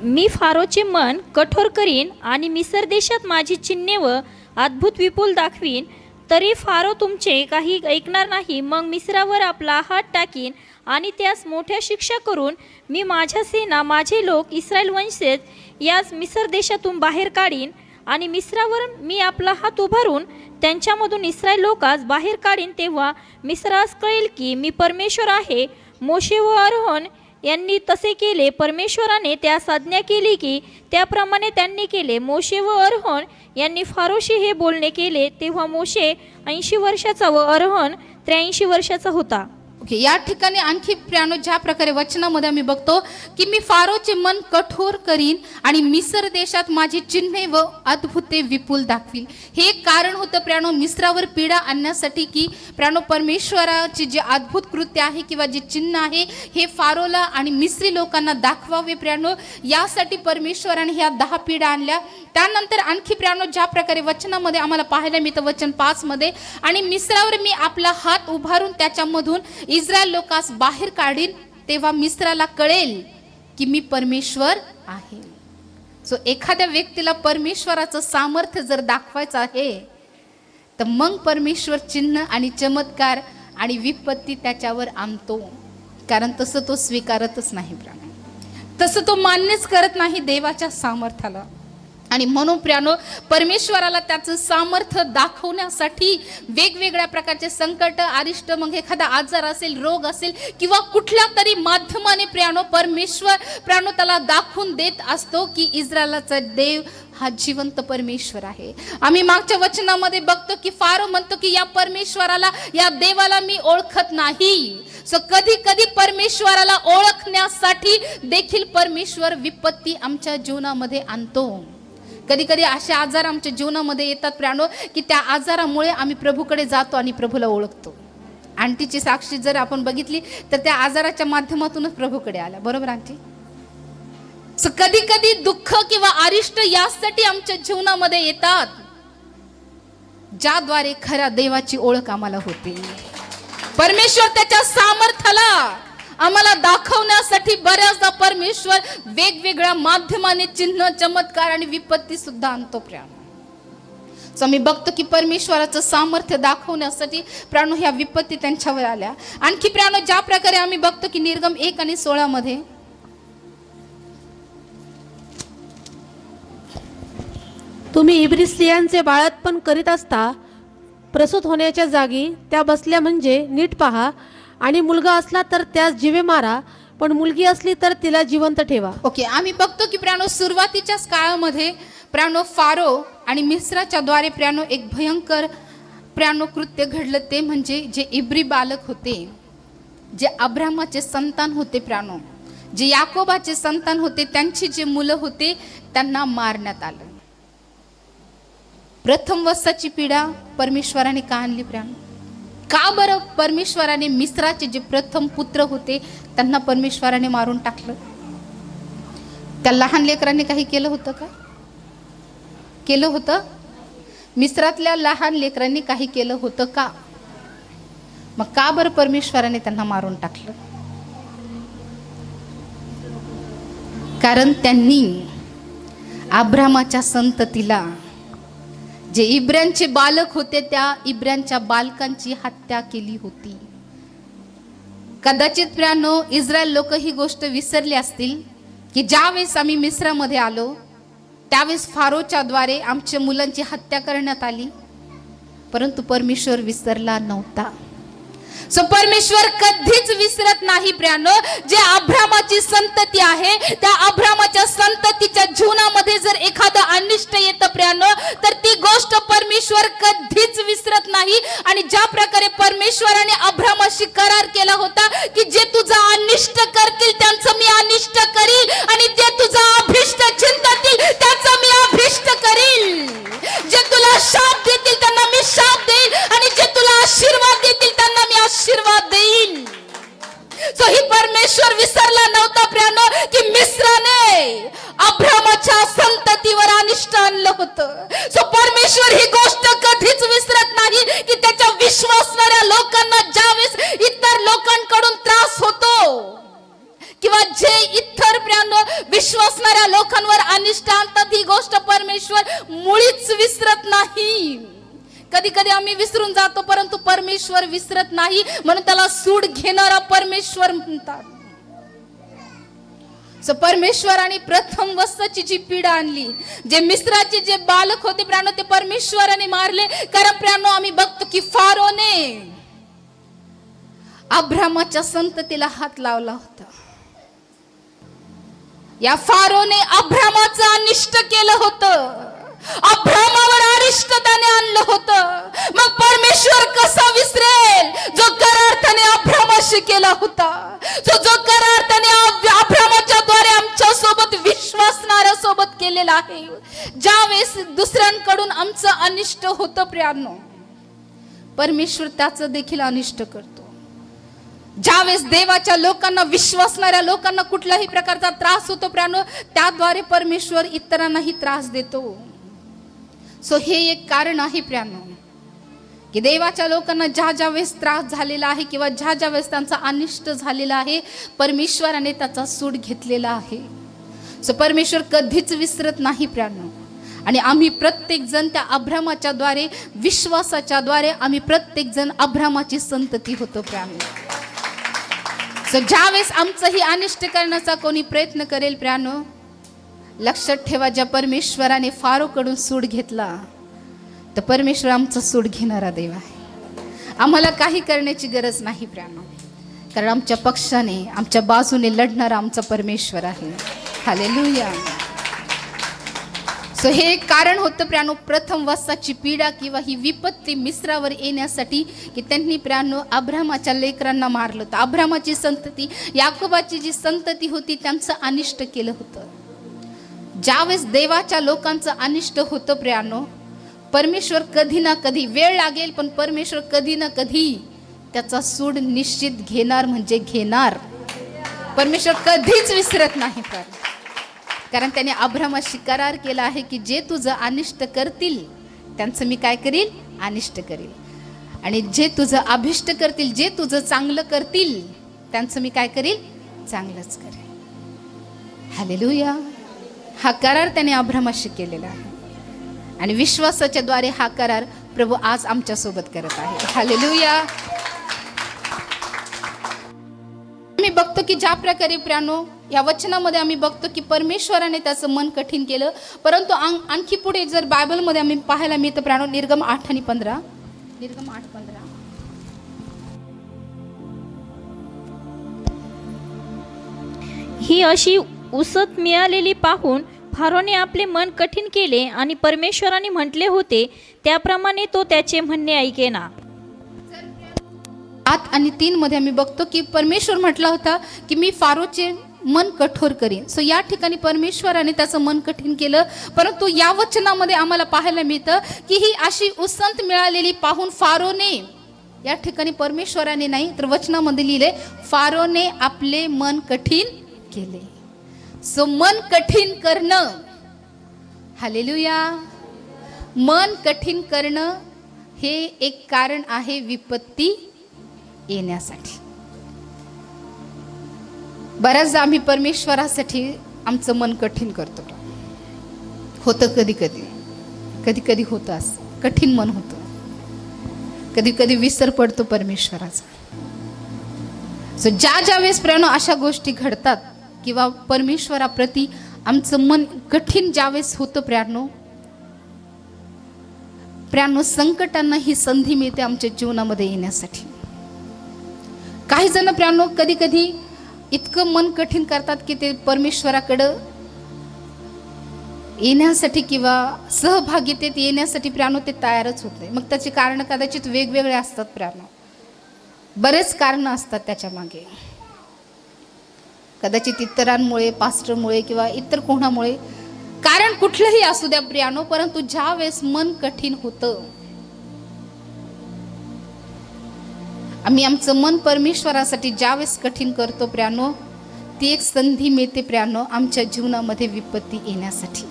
मी फारोचे मन कठोर करीन आणि मिसर देशात माझी चिन्हे व अद्भुत विपुल दाखवीन, तरी फारो तुमचे काही ऐकणार नाही. मग मिस्रावर आपला हात टाकीन आणि त्यास मोठ्या शिक्षा करून मी माझ्या सेना, माझे लोक इस्रायल वंशज यास मिसर देशातून बाहेर काढीन आणि मिस्रावर मी आपला हात उभारून त्यांच्यामधून इस्रायल लोकास बाहेर काढीन. तेव्हा मिस्रास कळेल की मी परमेश्वर आहे, मोशे व अरोन यांनी तसे केले. परमेश्वराने त्यास आज्ञा केली की त्याप्रमाणे त्यांनी केले. मोशे व अरोन यांनी फारोशी हे बोलणे केले. तेव्हा मोशे 80 वर्षाचा व अरोन 83 वर्षाचा होता. ओके, या ठिकाणी आणखी प्रियानो ज्या प्रकारे वचनामध्ये आम्ही बघतो की मी फारोचे मन कठोर करीन आणि मिस्र देशात माझी चिन्हे व अद्भुते विपुल दाखवील. हे कारण होतं प्रियानो मिस्रावर पीडा आणण्यासाठी की प्रियानो परमेश्वराचे जे अद्भुत कृत्य आहे किंवा जे चिन्ह आहे हे फारोला आणि मिस्री लोकांना दाखवावे प्रियानो. यासाठी परमेश्वराने ह्या 10 पीडा आणल्या. त्यानंतर आणखी प्रियानो ज्या प्रकारे वचनामध्ये आम्हाला पाहायला मिळतं वचन 5 मध्ये, आणि मिस्रावर मी आपला हात उभारून त्याच्यामधून इस्रायल लोकांस बाहेर काढीन, तेव्हा मिस्राला कळेल की मी परमेश्वर आहे. सो एखाद्या व्यक्तीला परमेश्वराचं सामर्थ्य जर दाखवायचं आहे तर मग परमेश्वर चिन्ह आणि चमत्कार आणि विपत्ती त्याच्यावर आणतो. कारण तसं तो स्वीकारतच नाही प्रियानो, तसं तो मान्यच करत नाही देवाच्या सामर्थ्याला. आणि म्हणून प्रियानो परमेश्वराला त्याचं सामर्थ्य दाखवण्यासाठी वेगवेगळ्या प्रकारचे संकट, अरिष्ट, मग एखादा आजार असेल, रोग असेल किंवा कुठल्या तरी माध्यमाने प्रियानो परमेश्वर प्रियानो त्याला दाखवून देत असतो की इस्रायलाचा देव हा जिवंत परमेश्वर आहे. आम्ही मागच्या वचनामध्ये बघतो की फारो म्हणतो की या परमेश्वराला, या देवाला मी ओळखत नाही. सो कधी कधी परमेश्वराला ओळखण्यासाठी देखील परमेश्वर विपत्ती आमच्या जीवनामध्ये आणतो. कधी कधी असे आजार आमच्या जीवनामध्ये येतात प्रियानो की त्या आजारामुळे आम्ही प्रभूकडे जातो आणि प्रभूला ओळखतो. आंटीची साक्षी जर आपण बघितली तर त्या आजाराच्या माध्यमातूनच प्रभूकडे आल्या, बरोबर आंटी? सो कधी कधी दुःख किंवा अरिष्ट यासाठी आमच्या जीवनामध्ये येतात ज्याद्वारे खऱ्या देवाची ओळख आम्हाला होते. परमेश्वर त्याच्या सामर्थ्याला आम्हाला दाखवण्यासाठी बऱ्याचदा परमेश्वर वेगवेगळ्या माध्यमाने चिन्ह, चमत्कार आणि विपत्ती सुद्धा आणतो प्रियानो. सो मी बघतो की परमेश्वराचं सामर्थ्य दाखवण्यासाठी प्रियानो ह्या विपत्ती त्यांच्यावर आल्या. आणखी प्रियानो ज्या प्रकारे आम्ही बघतो की निर्गम 1 आणि 16 मध्ये तुम्ही इब्री स्त्रियांचे बाळंतपण करीत असता प्रसूत होण्याच्या जागी त्या बसल्या म्हणजे नीट पहा, आणि मुलगा असला तर त्यास जीवे मारा, पण मुलगी असली तर तिला जिवंत ठेवा. ओके, आम्ही बघतो की प्रियानो सुरुवातीच्याच काळामध्ये प्रियानो फारो आणि मिस्राच्या द्वारे प्रियानो एक भयंकर प्रियानो कृत्य घडलं. ते म्हणजे जे इब्री बालक होते, जे अब्रामाचे संतान होते प्रियानो, जे याकोबाचे संतान होते, त्यांची जे मुलं होते त्यांना मारण्यात आलं. प्रथम वस्ताची पीडा परमेश्वराने का आणली प्रियानो? का बरं परमेश्वराने मिस्राचे जे प्रथम पुत्र होते त्यांना परमेश्वराने मारून टाकलं? त्या लहान लेकरांनी काही केलं होतं का? केलं होतं? मिस्रातल्या लहान लेकरांनी काही केलं होतं का? मग का बरं परमेश्वराने त्यांना मारून टाकलं? कारण त्यांनी अब्रामाच्या संततीला जे इब्र्यांचे बालक होते त्या इब्र्यांच्या बालकांची हत्या केली होती. कदाचित प्रियानो इस्रायल लोक ही गोष्ट विसरली असतील की ज्यावेळेस आम्ही मिस्रामध्ये आलो त्यावेळेस फारोच्या द्वारे आमच्या मुलांची हत्या करण्यात आली, परंतु परमेश्वर विसरला नव्हता. सो परमेश्वर कधीच विसरत नाही प्रियानो. जे अब्रामाची संतती आहे त्या अब्रामाच्या संततीच्या जीवनामध्ये जर एखादं अनिष्ट येतं प्रियानो तर ती गोष्ट परमेश्वर कधीच विसरत नाही. आणि ज्या प्रकारे परमेश्वराने अब्रामाशी करार केला होता की जे तुझा अनिष्ट करतील त्यांचं मी अनिष्ट करील आणि जे तुझा अभिष्ट चिंततील त्याचं मी अभिष्ट करील. जे तुला शाप देतील त्यांना मी शाप देईल आणि जे तुला आशीर्वाद देतील त्यांना मी आशीर्वाद देईल. सो ही परमेश्वर विसरला नव्हता प्रियानो की मिस्राने अब्रामाच्या संततीवर अनिष्ट आणलं होतं. सो परमेश्वर ही गोष्ट कधीच विसरत नाही की त्याच्या विश्वासणाऱ्या लोकांना ज्यावेळेस इतर लोकांकडून त्रास होतो किंवा जे इतर प्रियानो विश्वासणाऱ्या लोकांवर अनिष्ट आणतात ही गोष्ट परमेश्वर मुळीच विसरत नाही. कधी कधी आम्ही विसरून जातो परंतु परमेश्वर विसरत नाही, म्हणून त्याला सूड घेणारा परमेश्वर म्हणतात. सो परमेश्वराने प्रथम वस्ताची जी पीडा आणली, जे मिस्राचे जे बालक होते प्रियानो ते परमेश्वराने मारले. कारण प्रियानो आम्ही बघतो की फारोने अब्रामाच्या संततीला हात लावला होता. या फारोने अब्रामाचं अनिष्ट केलं होतं. अब्रामावर अरिष्ट त्याने आणलं होतं. मग परमेश्वर कसा विसरेल जो करार त्याने अब्रामाशी केला होता, जो करार त्याने अब्रामाच्या द्वारे आमच्या सोबत विश्वासणाऱ्या सोबत केलेला आहे. ज्यावेळेस दुसऱ्यांकडून आमचं अनिष्ट होतं प्रियांनो, परमेश्वर त्याचं देखील अनिष्ट करतो. ज्यावेळेस देवाच्या लोकांना, विश्वासणाऱ्या लोकांना कुठल्याही प्रकारचा त्रास होतो प्रियांनो, त्याद्वारे परमेश्वर इतरांनाही त्रास देतो. सो हे एक कारण आहे प्रियांनो, की देवाच्या लोकांना ज्या वेळेस त्रास झालेला आहे किंवा ज्या वेळेस त्यांचा अनिष्ट झालेला आहे, परमेश्वराने त्याचा सूड घेतलेला आहे. सो परमेश्वर कधीच विसरत नाही प्रियांनो. आणि आम्ही प्रत्येक जण त्या अब्रामाच्या द्वारे, विश्वासाच्या द्वारे आम्ही प्रत्येक जण अब्रामाची संतती होतो प्रियांनो. सो ज्यावेळेस आमचंही अनिष्ट करण्याचा कोणी प्रयत्न करेल प्रियांनो, लक्षात ठेवा, ज्या परमेश्वराने फारोकडून सूड घेतला, तर परमेश्वर आमचा सूड घेणारा देव आहे. आम्हाला काही करण्याची गरज नाही प्रियांनो, कारण आमच्या पक्षाने, आमच्या बाजूने लढणारा आमचा परमेश्वर आहे. हालेलुया. सो हे एक कारण होतं प्रियांनो, प्रथम वस्ताची पीडा किंवा ही विपत्ती मिस्रावर येण्यासाठी, की त्यांनी प्रियांनो अब्रामाच्या लेकरांना मारलं होतं. अब्रामाची संतती, याकोबाची जी संतती होती, त्यांचं अनिष्ट केलं होतं. ज्यावेळेस देवाच्या लोकांचं अनिष्ट होतं प्रियांनो, परमेश्वर कधी ना कधी, वेळ लागेल पण परमेश्वर कधी ना कधी त्याचा सूड निश्चित घेणार म्हणजे घेणार. परमेश्वर कधीच विसरत नाही. कारण त्याने अब्रामाशी करार केला आहे की जे तुझं अनिष्ट करतील त्यांचं मी काय करील, अनिष्ट करील. आणि जे तुझं अभिष्ट करतील, जे तुझं चांगलं करतील त्यांचं मी काय करील, चांगलंच करेल. हालेलुया. हा करार त्याने अब्रामाशी केलेला आहे आणि विश्वासाच्या द्वारे हा करार प्रभू आज आमच्या सोबत करत आहे. हालेलुया. मी बघतो की ज्या प्रकारे प्रियांनो या वचनामध्ये आम्ही बघतो की परमेश्वराने त्याचं मन कठीण केलं. परंतु आणखी पुढे जर बायबलमध्ये आम्ही पाहायला मिळतं प्रियांनो, निर्गम 8 आणि 15, निर्गम 8:15, ही अशी उसत मिळालेली पाहून फारोने आपले मन कठीण केले आणि परमेश्वराने म्हटले होते त्याप्रमाणे तो त्याचे म्हणणे ऐकेना. 8 आणि 3 मध्ये आम्ही बघतो की परमेश्वर म्हटला होता की मी फारोचे मन कठोर करीन. सो या ठिकाणी परमेश्वराने त्याचं मन कठीण केलं. परंतु या वचनामध्ये आम्हाला पाहायला मिळतं की ही अशी उसंत मिळालेली पाहून फारोने, या ठिकाणी परमेश्वराने नाही तर वचनामध्ये लिहिले फारोने आपले मन कठीण केले. सो मन कठीण करणं, हालेलुया, मन कठीण करणं हे एक कारण आहे विपत्ती येण्यासाठी. बऱ्याचदा आम्ही परमेश्वरासाठी आमचं मन कठीण करतो. होतं कधी कधी होतं, असं कठीण मन होतं. कधी विसर पडतो परमेश्वराचा. सो ज्या वेळेस प्रियांनो अशा गोष्टी घडतात किंवा परमेश्वराप्रती आमचं मन कठीण ज्यावेळेस होतं प्रियांनो, संकटांना ही संधी मिळते आमच्या जीवनामध्ये येण्यासाठी. काही जण प्रियांनो कधी इतकं मन कठीण करतात की ते परमेश्वराकडं येण्यासाठी किंवा सहभागितेत येण्यासाठी प्रियांनो ते तयारच होत नाही. मग त्याची कारण कदाचित वेगवेगळे असतात प्रियांनो, बरेच कारण असतात त्याच्या मागे. कदाचित इतरांमुळे, पास्टरमुळे किंवा इतर कोणामुळे, कारण कुठलंही असू द्या प्रियांनो, परंतु ज्या वेळेस मन कठीण होतं, आम्ही आमचं मन परमेश्वरासाठी ज्यावेळेस कठीण करतो प्रियांनो, ती एक संधी मिळते प्रियांनो आमच्या जीवनामध्ये विपत्ती येण्यासाठी.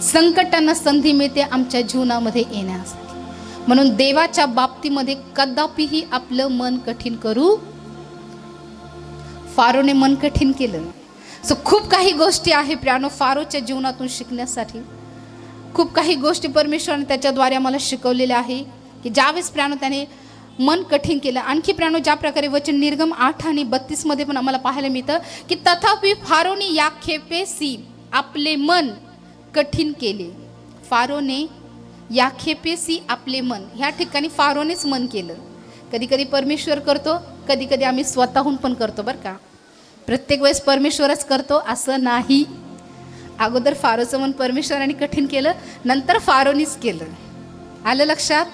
संकटांना संधी मिळते आमच्या जीवनामध्ये येण्यासाठी. म्हणून देवाच्या बाबतीमध्ये कदापिही आपलं मन कठीण करू. फारोने मन कठीण केलं. सो खूप काही गोष्टी आहे प्रियांनो फारोच्या जीवनातून शिकण्यासाठी. खूप काही गोष्टी परमेश्वराने त्याच्याद्वारे आम्हाला शिकवलेल्या आहे की ज्यावेळेस प्रियांनो त्याने मन कठीण केलं. आणखी प्रियांनो ज्या प्रकारे वचन निर्गम 8 आणि 32 मध्ये पण आम्हाला पाहायला मिळतं की तथापि फारोने या खेपेसी आपले मन कठीण केले. फारोने या खेपेसी आपले मन, ह्या ठिकाणी फारोनेच मन केलं. कधी कधी परमेश्वर करतो, कधी कधी आम्ही स्वतःहून पण करतो बरं का. प्रत्येक वेळेस परमेश्वरच करतो असं नाही. अगोदर फारोचं मन परमेश्वराने कठीण केलं, नंतर फारोनीच केलं. आलं लक्षात?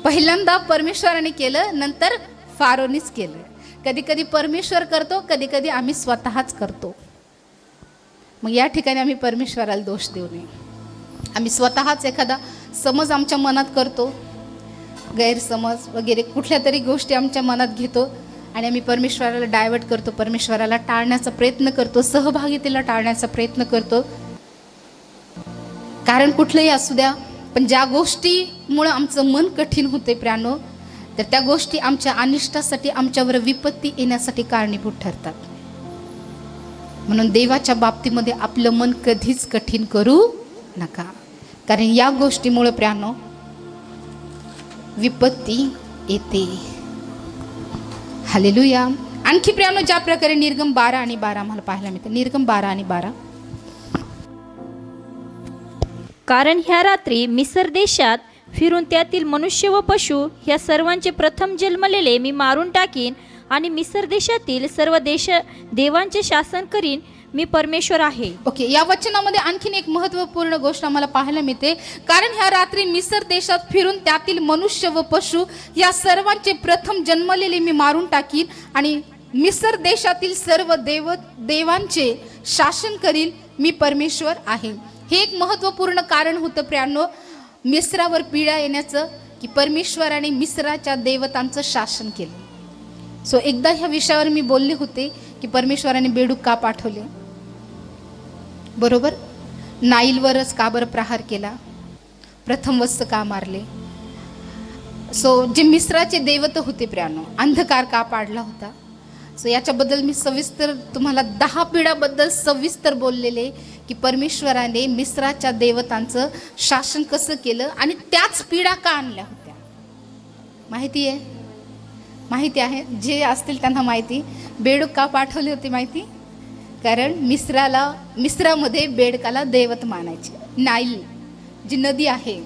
पहिल्यांदा परमेश्वराने केलं, नंतर फारोनीच केलं. कधी कधी परमेश्वर करतो, कधी कधी आम्ही स्वतःच करतो. मग या ठिकाणी आम्ही परमेश्वराला दोष देऊ नये. आम्ही स्वतःच एखादा समज आमच्या मनात करतो, गैरसमज वगैरे कुठल्या तरी गोष्टी आमच्या मनात घेतो आणि आम्ही परमेश्वराला डायव्हर्ट करतो, परमेश्वराला टाळण्याचा प्रयत्न करतो, सहभागितेला टाळण्याचा प्रयत्न करतो. कारण कुठलंही असू द्या, पण ज्या गोष्टीमुळं आमचं मन कठीण होते प्रियानो, तर त्या गोष्टी आमच्या अनिष्टासाठी, आमच्यावर विपत्ती येण्यासाठी कारणीभूत ठरतात. म्हणून देवाच्या बाबतीमध्ये आपलं मन कधीच कठीण करू नका, कारण या गोष्टीमुळे प्रियानो विपत्ती येते. हालेलुया. आणखी प्रियानो ज्या प्रकारे निर्गम 12 आणि 12 आम्हाला पाहायला मिळतं. निर्गम 12 आणि 12. कारण ह्या रात्री मिसर देशात फिरून त्यातील मनुष्य व पशु ह्या सर्वांचे प्रथम जन्मलेले मी मारून टाकीन आणि मिसर देशातील सर्व देवांचे शासन करीन. मी परमेश्वर आहे. ओके, या वचनामध्ये आणखीन एक महत्त्वपूर्ण गोष्ट आम्हाला पाहायला मिळते. कारण ह्या रात्री मिसर देशात फिरून त्यातील मनुष्य व पशु या सर्वांचे प्रथम जन्मलेले मी मारून टाकीन आणि मिसर देशातील सर्व देवांचे शासन करीन. मी परमेश्वर आहे. हे एक महत्त्वपूर्ण कारण होतं प्रियानो मिस्रावर पीडा येण्याचं, की परमेश्वराने मिस्राच्या देवतांचं शासन केलं. सो एकदा ह्या विषयावर मी बोलले होते की परमेश्वराने बेडूक का पाठवले, बरोबर? नाईलवरच का बरं प्रहार केला, प्रथम वस्त का मारले. सो जे मिस्राचे देवत होते प्रियानो, अंधकार का पाडला होता. सो याच्याबद्दल मी सविस्तर तुम्हाला 10 पिढ्याबद्दल सविस्तर बोललेले, की परमेश्वराने मिस्राच्या देवतांचं शासन कसं केलं आणि त्याच पिढा का आणल्या होत्या. माहिती आहे? माहिती आहे? जे असतील त्यांना माहिती. बेडूक का पाठवले होते माहिती? कारण मिस्रामध्ये बेडकाला दैवत मानायचे. नाईल जी नदी आहे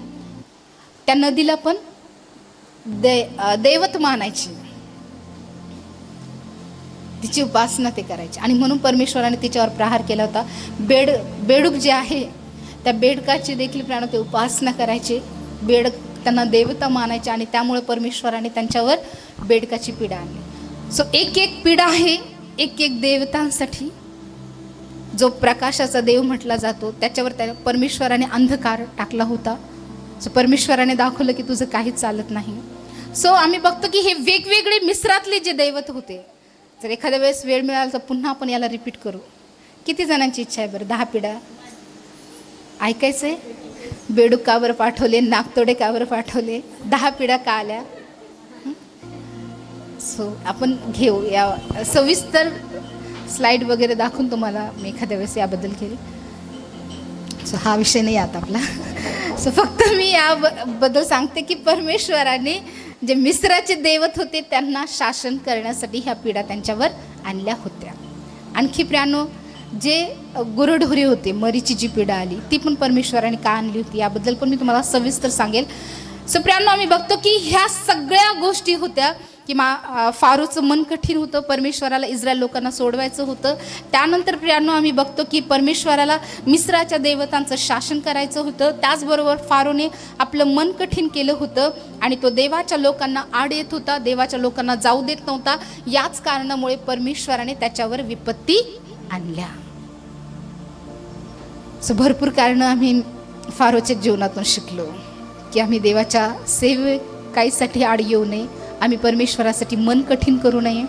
त्या नदीला पण दैवत मानायची, तिची उपासना ते करायचे आणि म्हणून परमेश्वराने तिच्यावर प्रहार केला होता. बेडूक जे आहे त्या बेडकाची देखील प्राण ते उपासना करायचे, बेडक त्यांना देवता मानायचे आणि त्यामुळे परमेश्वराने त्यांच्यावर बेडकाची पीडा आणली. सो एक एक पीडा आहे एक एक देवतांसाठी. जो प्रकाशाचा देव म्हटला जातो त्याच्यावर त्या परमेश्वराने अंधकार टाकला होता. सो परमेश्वराने दाखवलं की तुझं काहीच चालत नाही. सो आम्ही बघतो की हे वेगवेगळे मिस्रातले जे दैवत होते. जर एखाद्या वेळेस वेळ मिळाला तर पुन्हा आपण याला रिपीट करू. किती जणांची इच्छा आहे बरं? 10 पिढ्या ऐकायचंय. बेडूक का बरं पाठवले, नागतोडे का बरं पाठवले, 10 पिढ्या का आल्या. सो आपण घेऊ या सविस्तर स्लाईड वगैरे दाखवून तुम्हाला मी एखाद्या वेळेस याबद्दल केली. सो हा विषय नाही आता आपला. सो फक्त मी याबद्दल सांगते की परमेश्वराने जे मिस्राचे देवत होते त्यांना शासन करण्यासाठी ह्या पिढा त्यांच्यावर आणल्या होत्या. आणखी प्रियानो जे गुरढोरे होते, मरीची जी पिढा आली ती पण परमेश्वराने का आणली होती याबद्दल पण मी तुम्हाला सविस्तर सांगेल. सो प्रियानो आम्ही बघतो की ह्या सगळ्या गोष्टी होत्या की फारोचं मन कठीण होतं, परमेश्वराला इस्रायल लोकांना सोडवायचं होतं. त्यानंतर प्रियानो आम्ही बघतो की परमेश्वराला मिस्राच्या देवतांचं शासन करायचं होतं. त्याचबरोबर फारोने आपलं मन कठीण केलं होतं आणि तो देवाच्या लोकांना आड येत होता, देवाच्या लोकांना जाऊ देत नव्हता. याच कारणामुळे परमेश्वराने त्याच्यावर विपत्ती आणल्या. सो भरपूर कारणं आम्ही फारोच्या जीवनातून शिकलो की आम्ही देवाच्या सेवकाईसाठी आड येऊ नये, आम्ही परमेश्वरासाठी मन कठीण करू नये.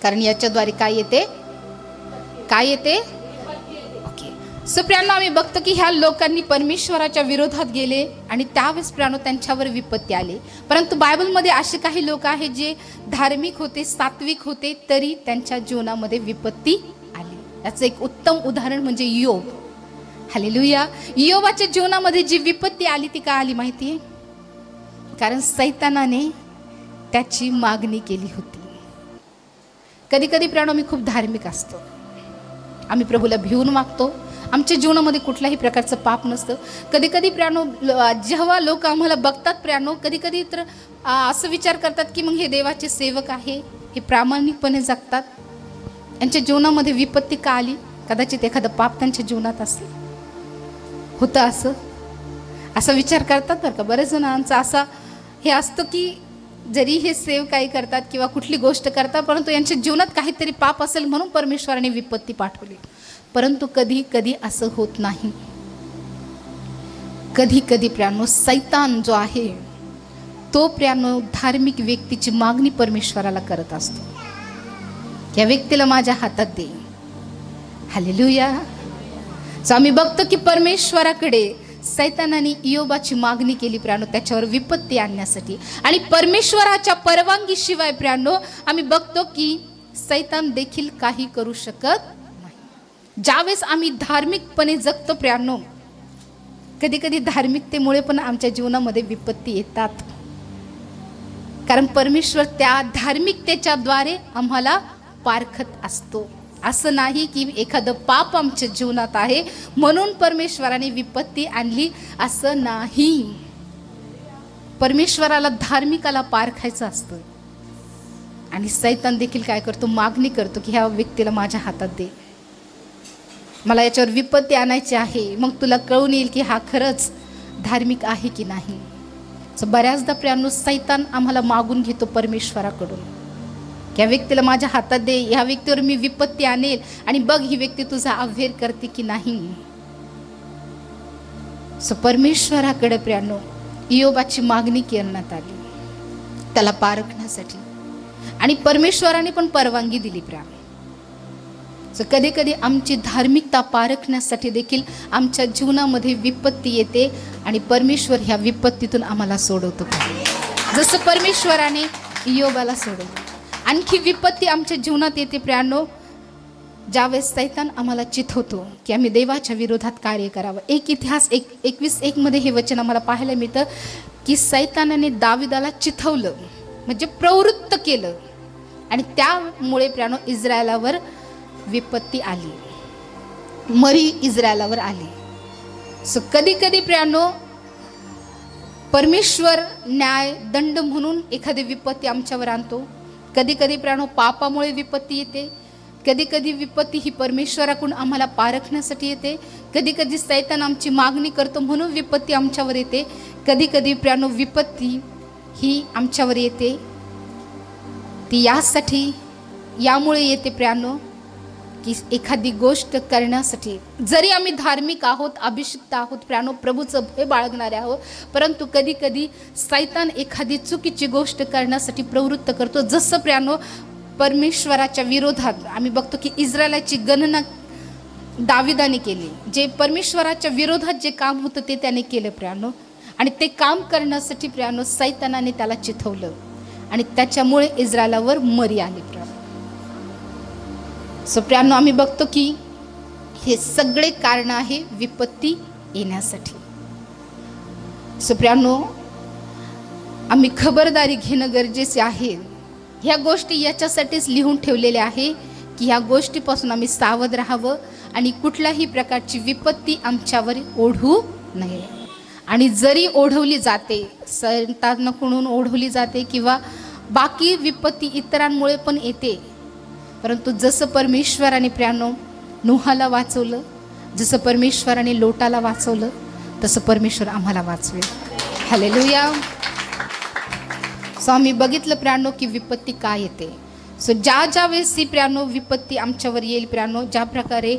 कारण याच्याद्वारे काय येते ओके. सो प्रियानो आम्ही बघतो की ह्या लोकांनी परमेश्वराच्या विरोधात गेले आणि त्यावेळेस प्रियानो त्यांच्यावर विपत्ती आली. परंतु बायबलमध्ये असे काही लोक आहेत जे धार्मिक होते, सात्विक होते, तरी त्यांच्या जीवनामध्ये विपत्ती आली. याचं एक उत्तम उदाहरण म्हणजे योब. हालेलुया. योबाच्या जीवनामध्ये जी विपत्ती आली ती का आली माहिती आहे? कारण सैतानाने त्याची मागणी केली होती. कधी कधी प्रियानो आम्ही खूप धार्मिक असतो, आम्ही प्रभूला भिवून मागतो, आमच्या जीवनामध्ये कुठल्याही प्रकारचं पाप नसतं. कधी कधी प्रियानो जेव्हा लोक आम्हाला बघतात प्रियानो, कधी कधी तर असं विचार करतात की मग हे देवाचे सेवक आहे, हे प्रामाणिकपणे जगतात, यांच्या जीवनामध्ये विपत्ती का आली? कदाचित एखादं पाप त्यांच्या जीवनात असेल, होतं असा विचार करतात बरं का. बरेच जणांचं असा हे असतं की जरी हे सेव काही करतात किंवा कुठली गोष्ट करतात, परंतु यांच्या जीवनात काहीतरी पाप असेल म्हणून परमेश्वराने विपत्ती पाठवली. परंतु कधी कधी असं होत नाही. कधी कधी प्रियानो सैतान जो आहे तो प्रियानो धार्मिक व्यक्तीची मागणी परमेश्वराला करत असतो, या व्यक्तीला माझ्या हातात दे. हालेलुया. सो आम्ही बघतो की परमेश्वराकडे सैतानाने इयोबाची मागणी केली प्रियानो, त्याच्यावर विपत्ती आणण्यासाठी. आणि परमेश्वराच्या परवानगी शिवाय प्रियानो आम्ही बघतो की सैतान देखील काही करू शकत नाही. ज्यावेळेस आम्ही धार्मिकपणे जगतो प्रियानो, कधी कधी धार्मिकतेमुळे पण आमच्या जीवनामध्ये विपत्ती येतात, कारण परमेश्वर त्या धार्मिकतेच्या द्वारे आम्हाला पारखत असतो. असं नाही की एखादं पाप आमच्या जीवनात आहे म्हणून परमेश्वराने विपत्ती आणली, असं नाही. परमेश्वराला धार्मिकाला पारखायचं असतं. आणि सैतान देखील काय करतो? मागणी करतो की ह्या व्यक्तीला माझ्या हातात दे, मला याच्यावर विपत्ती आणायची आहे, मग तुला कळून येईल की हा खरंच धार्मिक आहे की नाही. सो बऱ्याचदा प्रियानो सैतान आम्हाला मागून घेतो परमेश्वराकडून, या व्यक्तीला माझ्या हातात दे, ह्या व्यक्तीवर मी विपत्ती आणेल आणि बघ ही व्यक्ती तुझा अव्हेर करते की नाही. सो परमेश्वराकडे प्रियानो इयोबाची मागणी करण्यात आली त्याला पारखण्यासाठी, आणि परमेश्वराने पण परवानगी दिली प्रियानो. सो कधी कधी आमची धार्मिकता पारखण्यासाठी देखील आमच्या जीवनामध्ये विपत्ती येते आणि परमेश्वर ह्या विपत्तीतून आम्हाला सोडवतो, जसं परमेश्वराने इयोबाला सोडवलं. आणखी विपत्ती आमच्या जीवनात येते प्रियानो ज्यावेळेस सैतान आम्हाला चिथवतो की आम्ही देवाच्या विरोधात कार्य करावं. एक इतिहास 21:1 मध्ये हे वचन आम्हाला पाहायला मिळतं की सैतानाने दाविदाला चिथवलं, म्हणजे प्रवृत्त केलं, आणि त्यामुळे प्रियानो इस्रायलावर विपत्ती आली, मरी इस्रायलावर आली. सो कधी कधी प्रियानो परमेश्वर न्याय दंड म्हणून एखादी विपत्ती आमच्यावर आणतो. कधी कधी प्रियानो पापामुळे विपत्ती येते, कधी कधी विपत्ती ही परमेश्वराकडून आम्हाला पारखण्यासाठी येते, कधी कधी सैतान आमची मागणी करतो म्हणून विपत्ती आमच्यावर येते. कधी कधी प्रियानो विपत्ती ही आमच्यावर येते ती यामुळे येते प्रियानो की एखादी गोष्ट करण्यासाठी, जरी आम्ही धार्मिक आहोत, अभिषिक्त आहोत प्रियानो, प्रभूचं भय बाळगणारे आहोत, परंतु कधी कधी सैतान एखादी चुकीची गोष्ट करण्यासाठी प्रवृत्त करतो. जसं प्रियानो परमेश्वराच्या विरोधात आम्ही बघतो की इस्रायलाची गणना दाविदाने केली, जे परमेश्वराच्या विरोधात जे काम होतं ते त्याने केलं प्रियानो, आणि ते काम करण्यासाठी प्रियानो सैतानाने त्याला चिथवलं आणि त्याच्यामुळे इस्रायलावर मरी आली प्रियानो. सो प्रियानो आम्ही बघतो की हे सगळे कारण आहे विपत्ती येण्यासाठी. सो प्रियानो आम्ही खबरदारी घेणं गरजेचे आहे. ह्या गोष्टी याच्यासाठीच लिहून ठेवलेल्या आहे की ह्या गोष्टीपासून आम्ही सावध राहावं आणि कुठल्याही प्रकारची विपत्ती आमच्यावर ओढू नये. आणि जरी ओढवली जाते, सैतानाकडून ओढवली जाते किंवा बाकी विपत्ती इतरांमुळे पण येते, परंतु जसं परमेश्वराने प्रियानो नूहाला वाचवलं, जसं परमेश्वराने लोटाला वाचवलं, तसं परमेश्वर आम्हाला वाचवेल. हालेलुया. सो आम्ही बघितलं प्रियानो की विपत्ती काय येते. सो ज्या वेळेस ही प्रियानो विपत्ती आमच्यावर येईल प्रियानो, ज्या प्रकारे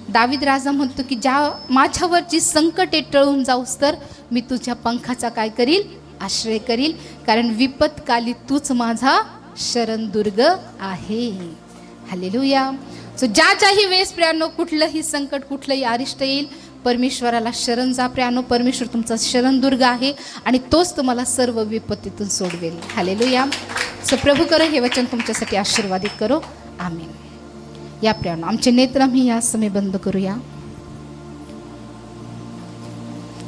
दावीद राजा म्हणतो की ज्या माझ्यावरची संकटे टळून जाऊस तर मी तुझ्या पंखाचा काय करील? आश्रय करील, कारण विपत्काली तूच माझा शरणदुर्ग आहे. हालेलुया. सो ज्याही वेळेस प्रियानो कुठलंही संकट, कुठलंही अरिष्ट येईल, परमेश्वराला शरण जा प्रियानो. परमेश्वर तुमचा शरणदुर्ग आहे आणि तोच तुम्हाला सर्व विपत्तीतून सोडवेल. हालेलुया. सो प्रभू करो हे वचन तुमच्यासाठी आशीर्वादित करो. आमीन. या प्रियानो आमचे नेत्र आम्ही या समय बंद करूया.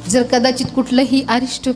जर कदाचित कुठलंही अरिष्ट